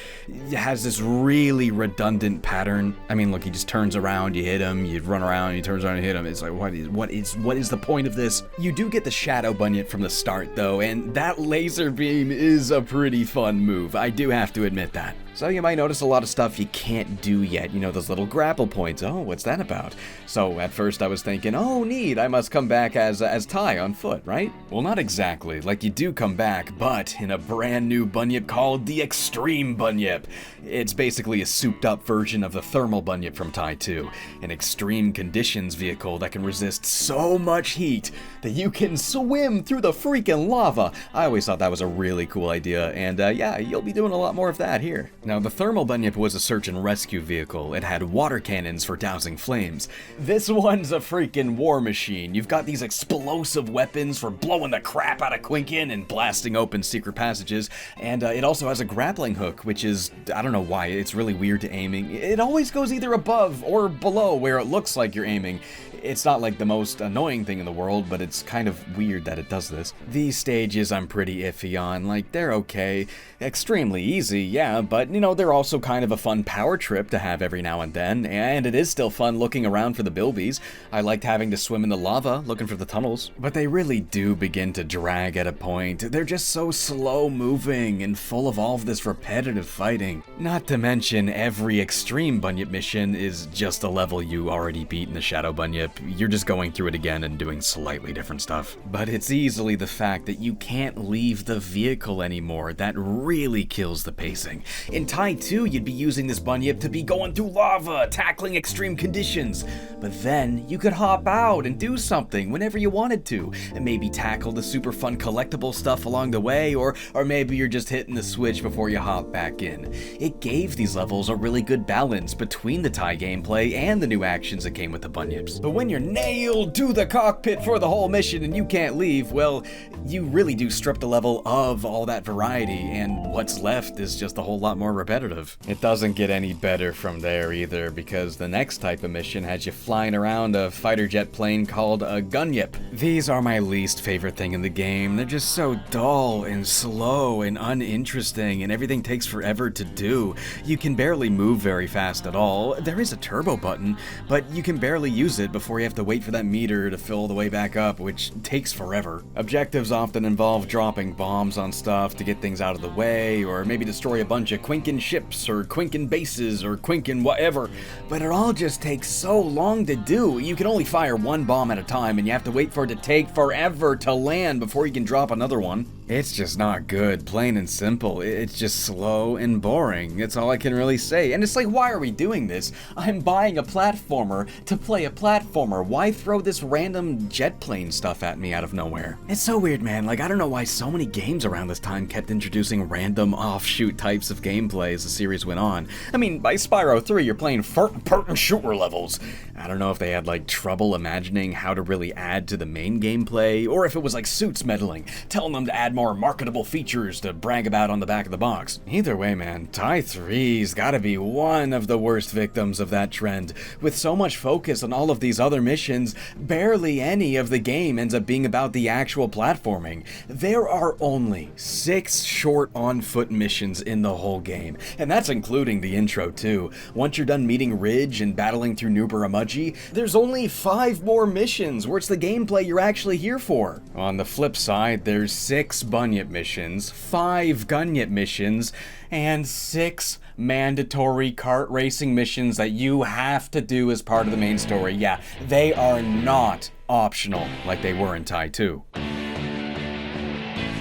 has this really redundant pattern. I mean, look, he just turns around, you hit him, you run around, he turns around and hit him. It's like, what is the point of this? You do get the Shadow Bunyip from the start, though, and that laser beam is a pretty fun move. I do have to admit that. So you might notice a lot of stuff you can't do yet, you know, those little grapple points. Oh, what's that about? So at first I was thinking, oh neat, I must come back as Ty on foot, right? Well, not exactly, like you do come back, but in a brand new Bunyip called the Extreme Bunyip. It's basically a souped up version of the thermal Bunyip from Ty 2, an extreme conditions vehicle that can resist so much heat that you can swim through the freaking lava. I always thought that was a really cool idea, and yeah, you'll be doing a lot more of that here. Now, the thermal Bunyip was a search and rescue vehicle. It had water cannons for dousing flames. This one's a freaking war machine. You've got these explosive weapons for blowing the crap out of Quinkan and blasting open secret passages, and it also has a grappling hook, which is, I don't know why, it's really weird to aiming. It always goes either above or below where it looks like you're aiming. It's not like the most annoying thing in the world, but it's kind of weird that it does this. These stages I'm pretty iffy on, like they're okay. Extremely easy, yeah, but you know, they're also kind of a fun power trip to have every now and then, and it is still fun looking around for the bilbies. I liked having to swim in the lava, looking for the tunnels. But they really do begin to drag at a point. They're just so slow moving and full of all of this repetitive fighting. Not to mention, every extreme Bunyip mission is just a level you already beat in the Shadow Bunyip. You're just going through it again and doing slightly different stuff. But it's easily the fact that you can't leave the vehicle anymore that really kills the pacing. In Ty 2, you'd be using this Bunyip to be going through lava, tackling extreme conditions. But then you could hop out and do something whenever you wanted to, and maybe tackle the super fun collectible stuff along the way, or maybe you're just hitting the switch before you hop back in. It gave these levels a really good balance between the Ty gameplay and the new actions that came with the Bunyips. But when you're nailed to the cockpit for the whole mission and you can't leave, well, you really do strip the level of all that variety, and what's left is just a whole lot more repetitive. It doesn't get any better from there either, because the next type of mission has you flying around a fighter jet plane called a Gunyip. These are my least favorite thing in the game. They're just so dull and slow and uninteresting, and everything takes forever to do. You can barely move very fast at all. There is a turbo button, but you can barely use it before you have to wait for that meter to fill the way back up, which takes forever. Objectives often involve dropping bombs on stuff to get things out of the way, or maybe destroy a bunch of Quinkan ships, or Quinkan bases, or Quinkan whatever, but it all just takes so long to do. You can only fire one bomb at a time, and you have to wait for it to take forever to land before you can drop another one. It's just not good, plain and simple. It's just slow and boring. That's all I can really say. And it's like, why are we doing this? I'm buying a platformer to play a platformer. Why throw this random jet plane stuff at me out of nowhere? It's so weird, man. Like, I don't know why so many games around this time kept introducing random offshoot types of gameplay as the series went on. I mean, by Spyro 3, you're playing first-person shooter levels. I don't know if they had, like, trouble imagining how to really add to the main gameplay, or if it was like Suits meddling, telling them to add more marketable features to brag about on the back of the box. Either way, man, Ty 3's gotta be one of the worst victims of that trend. With so much focus on all of these other missions, barely any of the game ends up being about the actual platforming. There are only 6 short on-foot missions in the whole game, and that's including the intro too. Once you're done meeting Ridge and battling through New Burramudgee, there's only 5 more missions where it's the gameplay you're actually here for. On the flip side, there's 6 Bunyip missions, 5 Gunyip missions, and 6 mandatory kart racing missions that you have to do as part of the main story. Yeah, they are not optional like they were in Ty 2.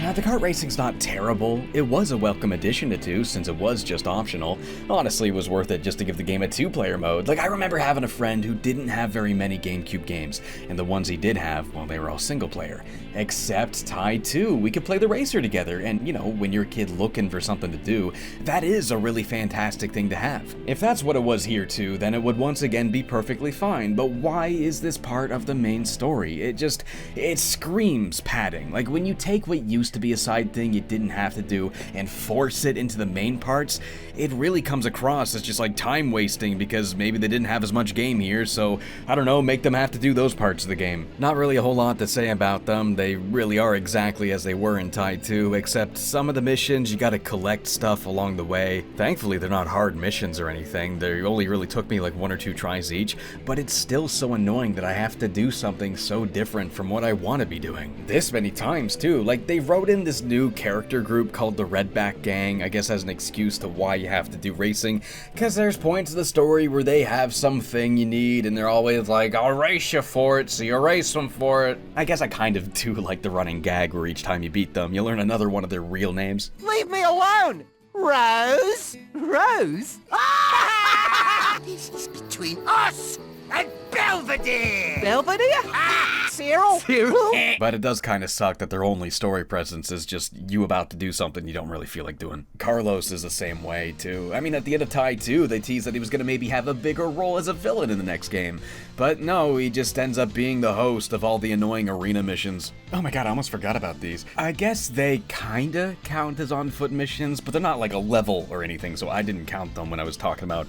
Now, the kart racing's not terrible. It was a welcome addition to 2 since it was just optional. Honestly, it was worth it just to give the game a 2-player mode. Like, I remember having a friend who didn't have very many GameCube games, and the ones he did have, well, they were all single-player. Except Ty 2, we could play the racer together, and, you know, when you're a kid looking for something to do, that is a really fantastic thing to have. If that's what it was here too, then it would once again be perfectly fine, but why is this part of the main story? It screams padding. Like, when you take what used to be a side thing you didn't have to do and force it into the main parts, it really comes across as just like time wasting because maybe they didn't have as much game here, so I don't know, make them have to do those parts of the game. Not really a whole lot to say about them. They really are exactly as they were in Ty 2, except some of the missions you gotta collect stuff along the way. Thankfully, they're not hard missions or anything. They only really took me like 1 or 2 tries each, but it's still so annoying that I have to do something so different from what I want to be doing. This many times too. Like, they wrote put in this new character group called the Redback Gang, I guess as an excuse to why you have to do racing, because there's points of the story where they have something you need, and they're always like, I'll race you for it, so you race them for it. I guess I kind of do like the running gag where each time you beat them, you learn another one of their real names. Leave me alone! Rose? Rose? Ah! This is between us and Belvedere! Belvedere? Cyril? Cyril? But it does kind of suck that their only story presence is just you about to do something you don't really feel like doing. Carlos is the same way, too. I mean, at the end of Ty 2, they teased that he was going to maybe have a bigger role as a villain in the next game. But no, he just ends up being the host of all the annoying arena missions. Oh my god, I almost forgot about these. I guess they kinda count as on-foot missions, but they're not like a level or anything, so I didn't count them when I was talking about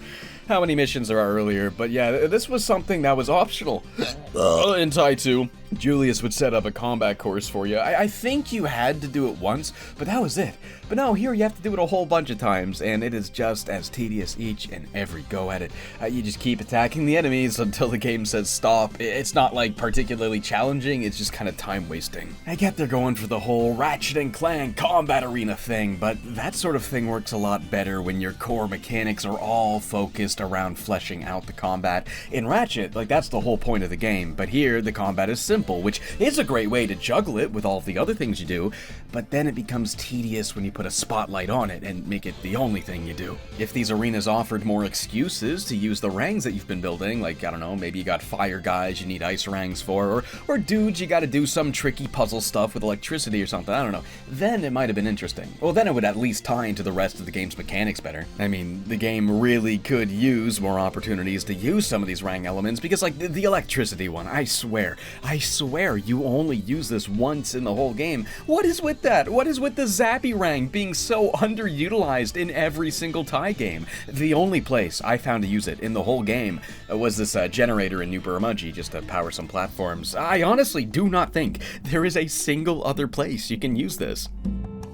how many missions there are earlier. But yeah, this was something that was optional in Ty 2. Julius would set up a combat course for you. I think you had to do it once, but that was it. But no, here you have to do it a whole bunch of times, and it is just as tedious each and every go at it. You just keep attacking the enemies until the game says stop. It's not like particularly challenging, it's just kind of time wasting. I get they're going for the whole Ratchet and Clank combat arena thing, but that sort of thing works a lot better when your core mechanics are all focused around fleshing out the combat. In Ratchet, like that's the whole point of the game, but here the combat is simple, which is a great way to juggle it with all of the other things you do, but then it becomes tedious when you put a spotlight on it and make it the only thing you do. If these arenas offered more excuses to use the rangs that you've been building, like, I don't know, maybe you got fire guys you need ice rangs for, or dudes you gotta do some tricky puzzle stuff with electricity or something, I don't know, then it might have been interesting. Well, then it would at least tie into the rest of the game's mechanics better. I mean, the game really could use more opportunities to use some of these rang elements, because like the electricity one, I swear, you only use this once in the whole game. What is with that? What is with the Zappy rang being so underutilized in every single Ty game? The only place I found to use it in the whole game was this generator in New Burramudgee just to power some platforms. I honestly do not think there is a single other place you can use this.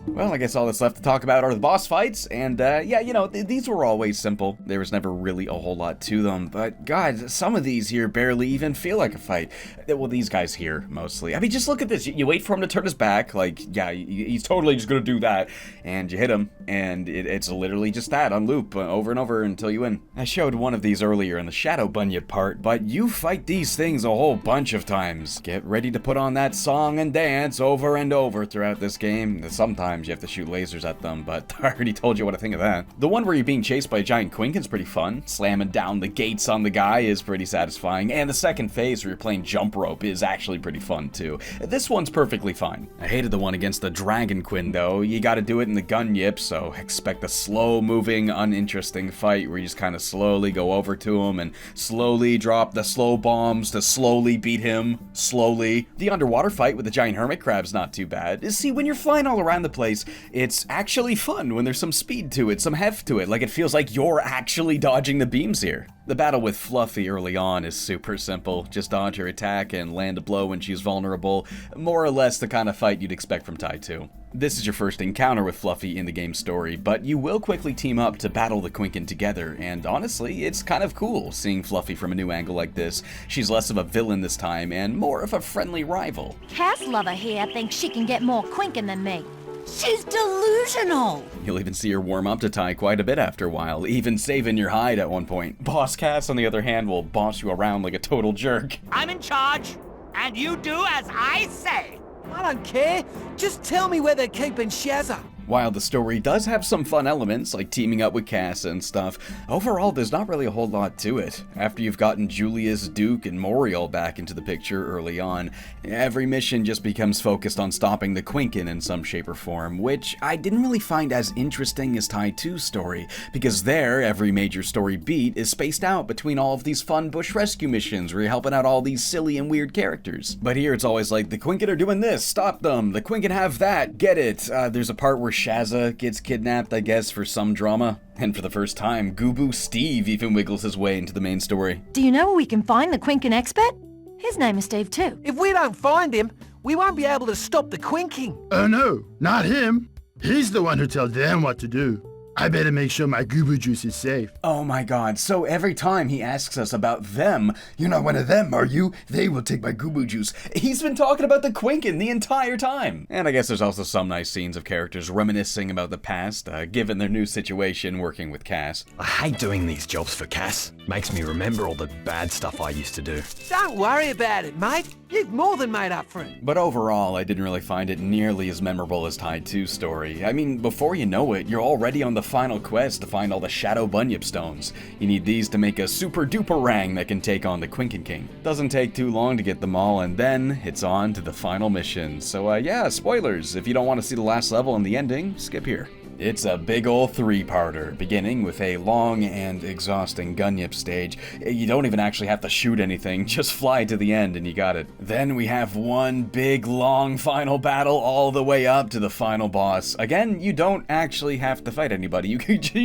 Well, I guess all that's left to talk about are the boss fights, and yeah, you know, these were always simple. There was never really a whole lot to them, but god, some of these here barely even feel like a fight. Well, these guys here, mostly. I mean, just look at this. You wait for him to turn his back, like, yeah, he's totally just gonna do that, and you hit him, and it's literally just that, on loop, over and over until you win. I showed one of these earlier in the Shadow Bunyip part, but you fight these things a whole bunch of times. Get ready to put on that song and dance over and over throughout this game. Sometimes you have to shoot lasers at them, but I already told you what I think of that. The one where you're being chased by a giant Quinkan's pretty fun. Slamming down the gates on the guy is pretty satisfying, and the second phase where you're playing jump rope is actually pretty fun too. This one's perfectly fine. I hated the one against the Dragon Quinn though. You gotta do it in the Gunyip, so expect a slow-moving, uninteresting fight where you just kind of slowly go over to him and slowly drop the slow bombs to slowly beat him, slowly. The underwater fight with the giant hermit crab's not too bad. See, when you're flying all around the place, it's actually fun when there's some speed to it, some heft to it, like it feels like you're actually dodging the beams here. The battle with Fluffy early on is super simple. Just dodge her attack and land a blow when she's vulnerable. More or less the kind of fight you'd expect from Ty 2. This is your first encounter with Fluffy in the game's story, but you will quickly team up to battle the Quinkan together, and honestly, it's kind of cool seeing Fluffy from a new angle like this. She's less of a villain this time, and more of a friendly rival. Cass Lover here thinks she can get more Quinkan than me. She's delusional! You'll even see her warm up to Ty quite a bit after a while, even saving your hide at one point. Boss Cass, on the other hand, will boss you around like a total jerk. I'm in charge, and you do as I say. I don't care. Just tell me where they're keeping Shazza. While the story does have some fun elements, like teaming up with Cass and stuff, overall there's not really a whole lot to it. After you've gotten Julius, Duke, and Moriel back into the picture early on, every mission just becomes focused on stopping the Quinkan in some shape or form, which I didn't really find as interesting as Ty 2's story, because there, every major story beat is spaced out between all of these fun bush rescue missions where you're helping out all these silly and weird characters. But here it's always like, the Quinkan are doing this, stop them, the Quinkan have that, get it. There's a part where Shazza gets kidnapped, I guess, for some drama. And for the first time, Gooboo Steve even wiggles his way into the main story. Do you know where we can find the Quinkan expert? His name is Steve too. If we don't find him, we won't be able to stop the Quinking. Oh no, not him. He's the one who tells them what to do. I better make sure my goober juice is safe. Oh my god, so every time he asks us about them, "You're not one of them, are you? They will take my goober juice." He's been talking about the Quinkan the entire time. And I guess there's also some nice scenes of characters reminiscing about the past, given their new situation working with Cass. I hate doing these jobs for Cass. Makes me remember all the bad stuff I used to do. Don't worry about it, mate. You've more than made up for it. But overall, I didn't really find it nearly as memorable as Ty 2's story. I mean, before you know it, you're already on the final quest to find all the Shadow Bunyip Stones. You need these to make a super duper rang that can take on the Quinkan King. Doesn't take too long to get them all, and then it's on to the final mission. So yeah, spoilers. If you don't want to see the last level and the ending, skip here. It's a big ol' three-parter, beginning with a long and exhausting Gunyip stage. You don't even actually have to shoot anything, just fly to the end and you got it. Then we have one big, long final battle all the way up to the final boss. Again, you don't actually have to fight anybody, you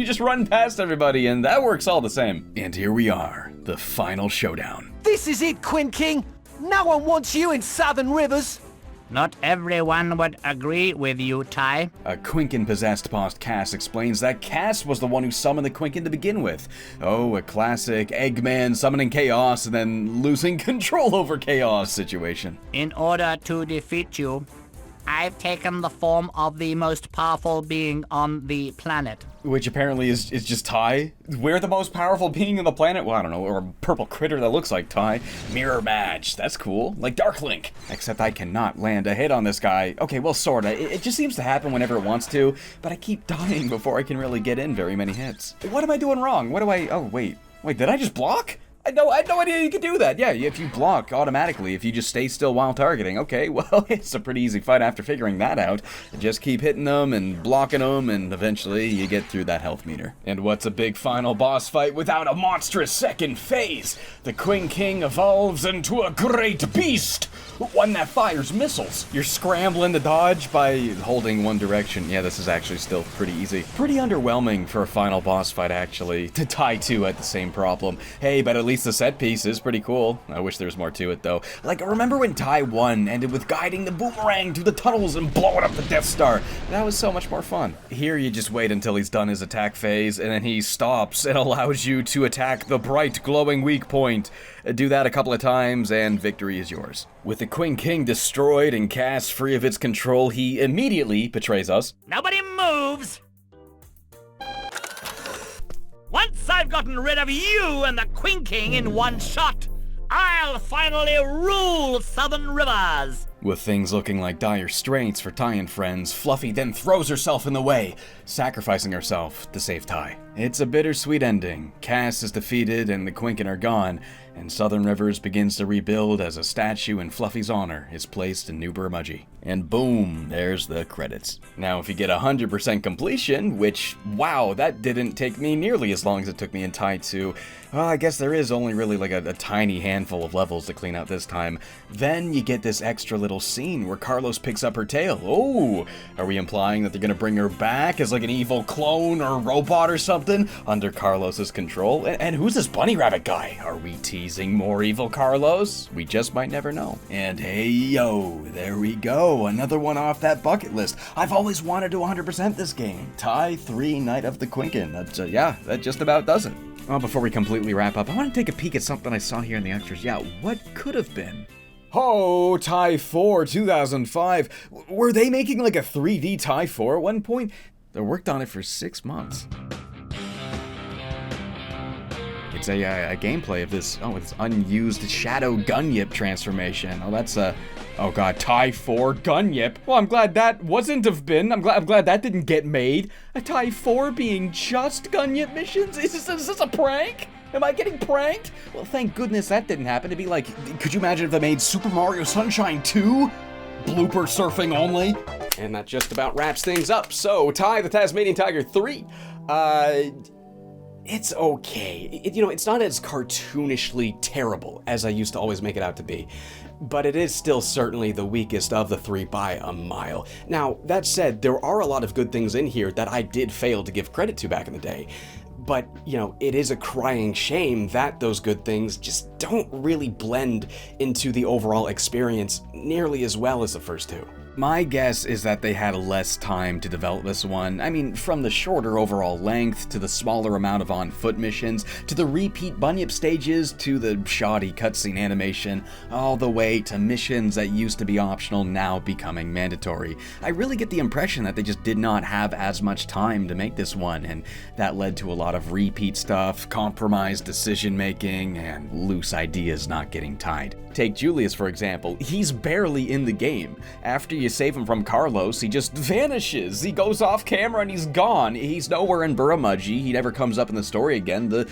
just run past everybody and that works all the same. And here we are, the final showdown. This is it, Quinkan. No one wants you in Southern Rivers. Not everyone would agree with you, Ty. A Quinkan-possessed boss Cass explains that Cass was the one who summoned the Quinkan to begin with. Oh, a classic Eggman summoning chaos and then losing control over chaos situation. In order to defeat you, I've taken the form of the most powerful being on the planet. Which apparently is just Ty. We're the most powerful being on the planet? Well, I don't know, or a purple critter that looks like Ty. Mirror match, that's cool. Like Dark Link. Except I cannot land a hit on this guy. Okay, well, sorta. It just seems to happen whenever it wants to, but I keep dying before I can really get in very many hits. What am I doing wrong? Oh, wait, did I just block? I had no idea you could do that. Yeah, if you block automatically, if you just stay still while targeting. Okay, well, it's a pretty easy fight after figuring that out. Just keep hitting them and blocking them, and eventually you get through that health meter. And what's a big final boss fight without a monstrous second phase? The Quinkan evolves into a great beast, one that fires missiles. You're scrambling to dodge by holding one direction. Yeah, this is actually still pretty easy. Pretty underwhelming for a final boss fight, actually. To Ty 2 at the same problem. Hey, but at least the set piece is pretty cool. I wish there was more to it, though. Like, remember when Ty 1 ended with guiding the boomerang through the tunnels and blowing up the Death Star? That was so much more fun. Here, you just wait until he's done his attack phase, and then he stops and allows you to attack the bright, glowing weak point. Do that a couple of times, and victory is yours. With the Quinkan destroyed and Cass free of its control, he immediately betrays us. Nobody moves! Once I've gotten rid of you and the Quinkan in one shot, I'll finally rule Southern Rivers! With things looking like dire straits for Ty and friends, Fluffy then throws herself in the way, sacrificing herself to save Ty. It's a bittersweet ending. Cass is defeated and the Quinkan are gone, and Southern Rivers begins to rebuild as a statue in Fluffy's honor is placed in New Burramudgee. And boom, there's the credits. Now, if you get 100% completion, which, wow, that didn't take me nearly as long as it took me in Ty 2, well, I guess there is only really like a tiny handful of levels to clean out this time. Then you get this extra little scene where Carlos picks up her tail. Oh, are we implying that they're gonna bring her back as like an evil clone or robot or something under Carlos's control? And who's this bunny rabbit guy? Are we teasing more evil Carlos? We just might never know. And hey yo, there we go, another one off that bucket list. I've always wanted to 100% this game. Ty 3 Night of the Quinkan. Yeah, that just about does it. Well, before we completely wrap up, I want to take a peek at something I saw here in the extras. Yeah, what could have been? Oh, Ty 4 2005. Were they making like a 3D Ty 4 at one point? They worked on it for 6 months. It's a gameplay of this, it's unused Shadow Gunyip transformation. Oh, that's oh god, Ty 4 Gunyip. Well, I'm glad that wasn't have been. I'm glad that didn't get made. A Ty 4 being just Gunyip Missions? Is this a prank? Am I getting pranked? Well, thank goodness that didn't happen. To be like, could you imagine if they made Super Mario Sunshine 2? Blooper surfing only? And that just about wraps things up. So, Ty the Tasmanian Tiger 3. It's okay. It's not as cartoonishly terrible as I used to always make it out to be, but it is still certainly the weakest of the three by a mile. Now, that said, there are a lot of good things in here that I did fail to give credit to back in the day. But, it is a crying shame that those good things just don't really blend into the overall experience nearly as well as the first two. My guess is that they had less time to develop this one. I mean, from the shorter overall length, to the smaller amount of on-foot missions, to the repeat Bunyip stages, to the shoddy cutscene animation, all the way to missions that used to be optional now becoming mandatory. I really get the impression that they just did not have as much time to make this one, and that led to a lot of repeat stuff, compromised decision-making, and loose ideas not getting tied. Take Julius, for example. He's barely in the game. After you save him from Carlos, he just vanishes. He goes off camera and he's gone. He's nowhere in Burramudgee. He never comes up in the story again. The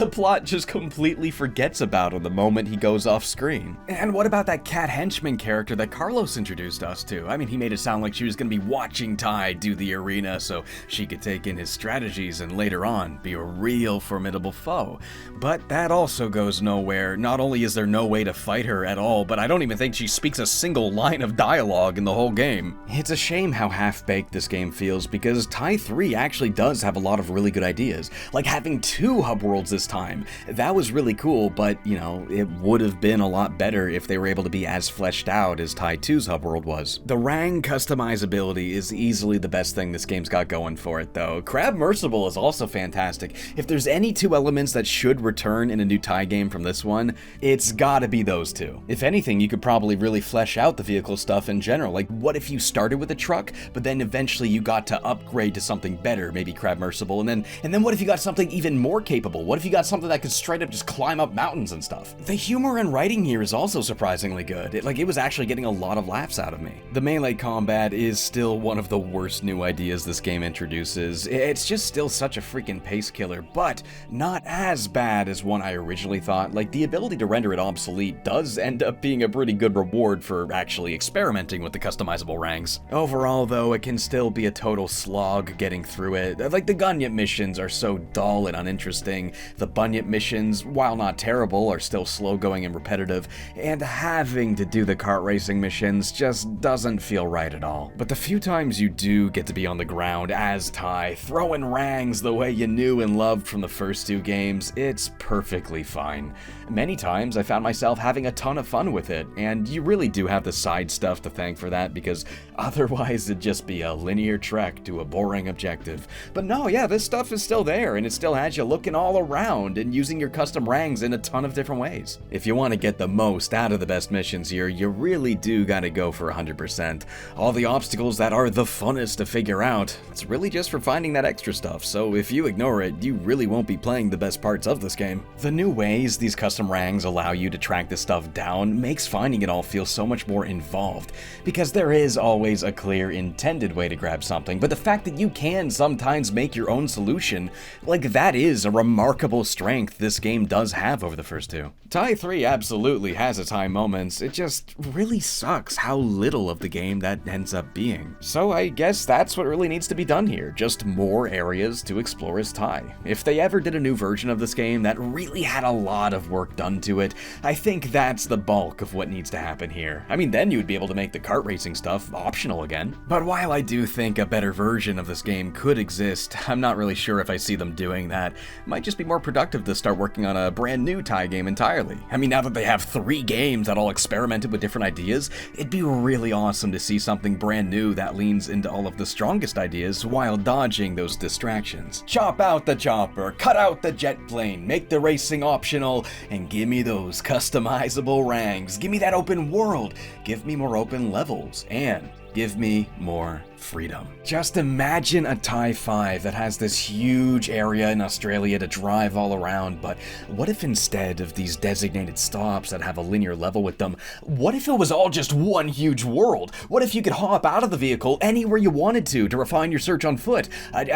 plot just completely forgets about him the moment he goes off screen. And what about that cat henchman character that Carlos introduced us to? I mean, he made it sound like she was going to be watching Ty do the arena so she could take in his strategies and later on be a real formidable foe. But that also goes nowhere. Not only is there no way to fight her at all, but I don't even think she speaks a single line of dialogue in the whole game. It's a shame how half-baked this game feels, because Ty 3 actually does have a lot of really good ideas. Like having 2 hub worlds this time. That was really cool, but, you know, it would have been a lot better if they were able to be as fleshed out as Ty 2's hub world was. The Rang customizability is easily the best thing this game's got going for it, though. CRABMERSIBLE is also fantastic. If there's any 2 elements that should return in a new Ty game from this one, it's gotta be those 2. If anything, you could probably really flesh out the vehicle stuff in general. Like, what if you started with a truck, but then eventually you got to upgrade to something better, maybe CRABMERSIBLE, and then what if you got something even more capable? What if you got something that could straight up just climb up mountains and stuff? The humor and writing here is also surprisingly good. It was actually getting a lot of laughs out of me. The melee combat is still one of the worst new ideas this game introduces. It's just still such a freaking pace killer, but not as bad as one I originally thought. Like, the ability to render it obsolete does end up being a pretty good reward for actually experimenting with the customizable ranks. Overall, though, it can still be a total slog getting through it. Like, the Gunyip missions are so dull and uninteresting. The Bunyip missions, while not terrible, are still slow-going and repetitive, and having to do the kart racing missions just doesn't feel right at all. But the few times you do get to be on the ground as Ty, throwing rangs the way you knew and loved from the first 2 games, it's perfectly fine. Many times I found myself having a ton of fun with it, and you really do have the side stuff to thank for that, because otherwise it'd just be a linear trek to a boring objective. But no, yeah, this stuff is still there, and it still has you looking all around and using your custom rangs in a ton of different ways. If you want to get the most out of the best missions here, you really do gotta go for 100%. All the obstacles that are the funnest to figure out, it's really just for finding that extra stuff, so if you ignore it, you really won't be playing the best parts of this game. The new ways these custom rangs allow you to track this stuff down makes finding it all feel so much more involved, because there is always a clear intended way to grab something, but the fact that you can sometimes make your own solution, like, that is a remarkable strength this game does have over the first 2. Ty 3 absolutely has its high moments, it just really sucks how little of the game that ends up being. So I guess that's what really needs to be done here, just more areas to explore as Ty. If they ever did a new version of this game that really had a lot of work done to it, I think that's the bulk of what needs to happen here. I mean, then you'd be able to make the kart racing stuff optional again. But while I do think a better version of this game could exist, I'm not really sure if I see them doing that. It might just be more productive to start working on a brand new Ty game entirely. I mean, now that they have 3 games that all experimented with different ideas, it'd be really awesome to see something brand new that leans into all of the strongest ideas while dodging those distractions. Chop out the chopper, cut out the jet plane, make the racing optional, and give me those customizable ranks. Give me that open world. Give me more open levels. And give me more freedom. Just imagine a Ty 5 that has this huge area in Australia to drive all around, but what if instead of these designated stops that have a linear level with them, what if it was all just one huge world? What if you could hop out of the vehicle anywhere you wanted to refine your search on foot?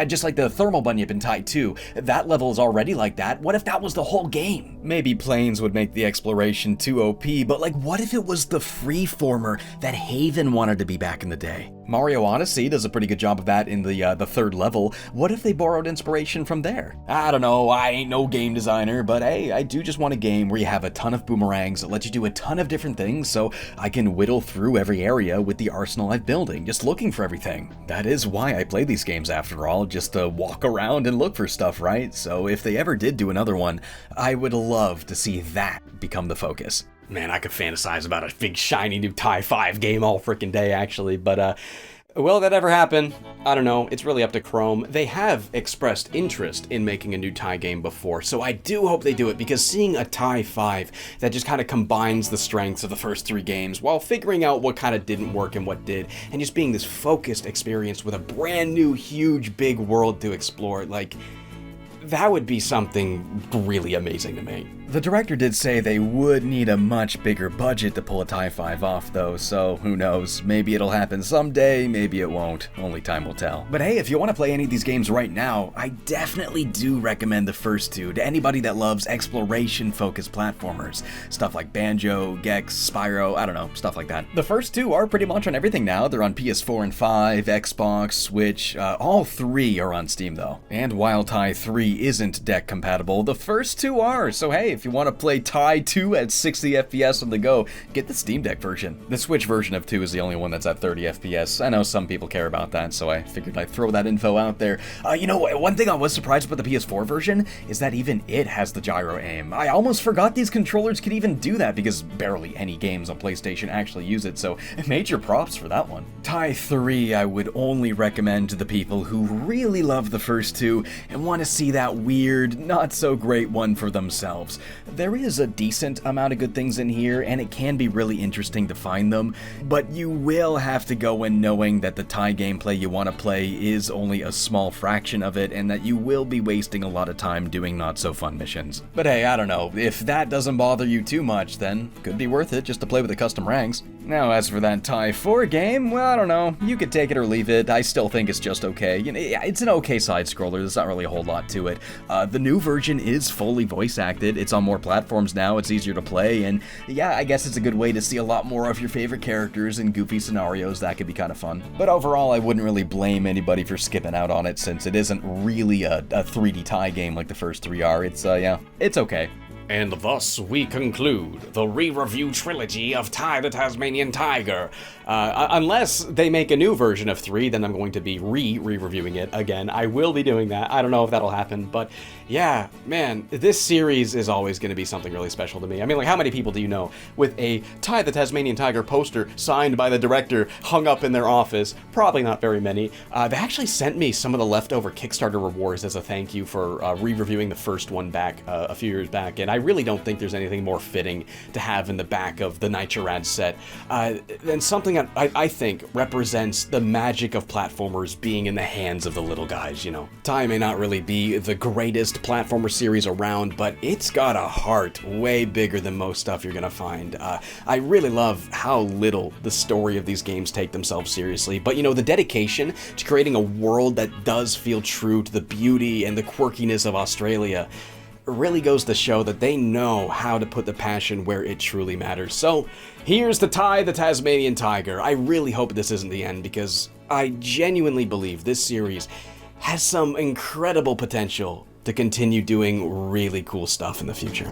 Just like the thermal bunyip in Ty 2. That level is already like that. What if that was the whole game? Maybe planes would make the exploration too OP, but like, what if it was the freeformer that Haven wanted to be back in the day? Mario Odyssey does a pretty good job of that in the 3rd level. What if they borrowed inspiration from there? I don't know, I ain't no game designer, but hey, I do just want a game where you have a ton of boomerangs that let you do a ton of different things, so I can whittle through every area with the arsenal I'm building, just looking for everything. That is why I play these games after all, just to walk around and look for stuff, right? So if they ever did do another one, I would love to see that become the focus. Man, I could fantasize about a big shiny new Ty 5 game all freaking day, actually, but will that ever happen? I don't know. It's really up to Chrome. They have expressed interest in making a new Ty game before, so I do hope they do it, because seeing a Ty 5 that just kind of combines the strengths of the first 3 games while figuring out what kind of didn't work and what did, and just being this focused experience with a brand new, huge, big world to explore, like, that would be something really amazing to me. The director did say they would need a much bigger budget to pull a Ty 5 off though, so who knows, maybe it'll happen someday, maybe it won't, only time will tell. But hey, if you want to play any of these games right now, I definitely do recommend the first 2 to anybody that loves exploration-focused platformers. Stuff like Banjo, Gex, Spyro, I don't know, stuff like that. The first 2 are pretty much on everything now. They're on PS4 and 5, Xbox, Switch, all 3 are on Steam though. And while Ty 3 isn't deck compatible, the first 2 are, so hey, if you want to play Ty 2 at 60 FPS on the go, get the Steam Deck version. The Switch version of 2 is the only one that's at 30 FPS. I know some people care about that, so I figured I'd throw that info out there. You know, one thing I was surprised about the PS4 version is that even it has the gyro aim. I almost forgot these controllers could even do that, because barely any games on PlayStation actually use it, so major props for that one. Ty 3 I would only recommend to the people who really love the first 2 and want to see that weird, not so great one for themselves. There is a decent amount of good things in here, and it can be really interesting to find them, but you will have to go in knowing that the Ty gameplay you want to play is only a small fraction of it, and that you will be wasting a lot of time doing not so fun missions. But hey, I don't know, if that doesn't bother you too much, then could be worth it just to play with the custom ranks. Now, as for that Ty 4 game, well, I don't know, you could take it or leave it. I still think it's just okay. You know, it's an okay side-scroller, there's not really a whole lot to it. The new version is fully voice-acted, it's on more platforms now, it's easier to play, and yeah, I guess it's a good way to see a lot more of your favorite characters in goofy scenarios. That could be kind of fun. But overall, I wouldn't really blame anybody for skipping out on it, since it isn't really a 3D Ty game like the first 3 are. It's, yeah, it's okay. And thus we conclude the re-review trilogy of Ty the Tasmanian Tiger. Unless they make a new version of 3, then I'm going to be re-reviewing it again. I will be doing that. I don't know if that'll happen, but yeah, man, this series is always going to be something really special to me. I mean, like, how many people do you know with a Ty the Tasmanian Tiger poster signed by the director hung up in their office? Probably not very many. They actually sent me some of the leftover Kickstarter rewards as a thank you for re-reviewing the first one back a few years back, and I really don't think there's anything more fitting to have in the back of the Nitro Rad set than something that I think represents the magic of platformers being in the hands of the little guys, you know. Ty may not really be the greatest platformer series around, but it's got a heart way bigger than most stuff you're gonna find. I really love how little the story of these games take themselves seriously, but you know, the dedication to creating a world that does feel true to the beauty and the quirkiness of Australia really goes to show that they know how to put the passion where it truly matters. So here's the Ty the Tasmanian Tiger. I really hope this isn't the end, because I genuinely believe this series has some incredible potential to continue doing really cool stuff in the future.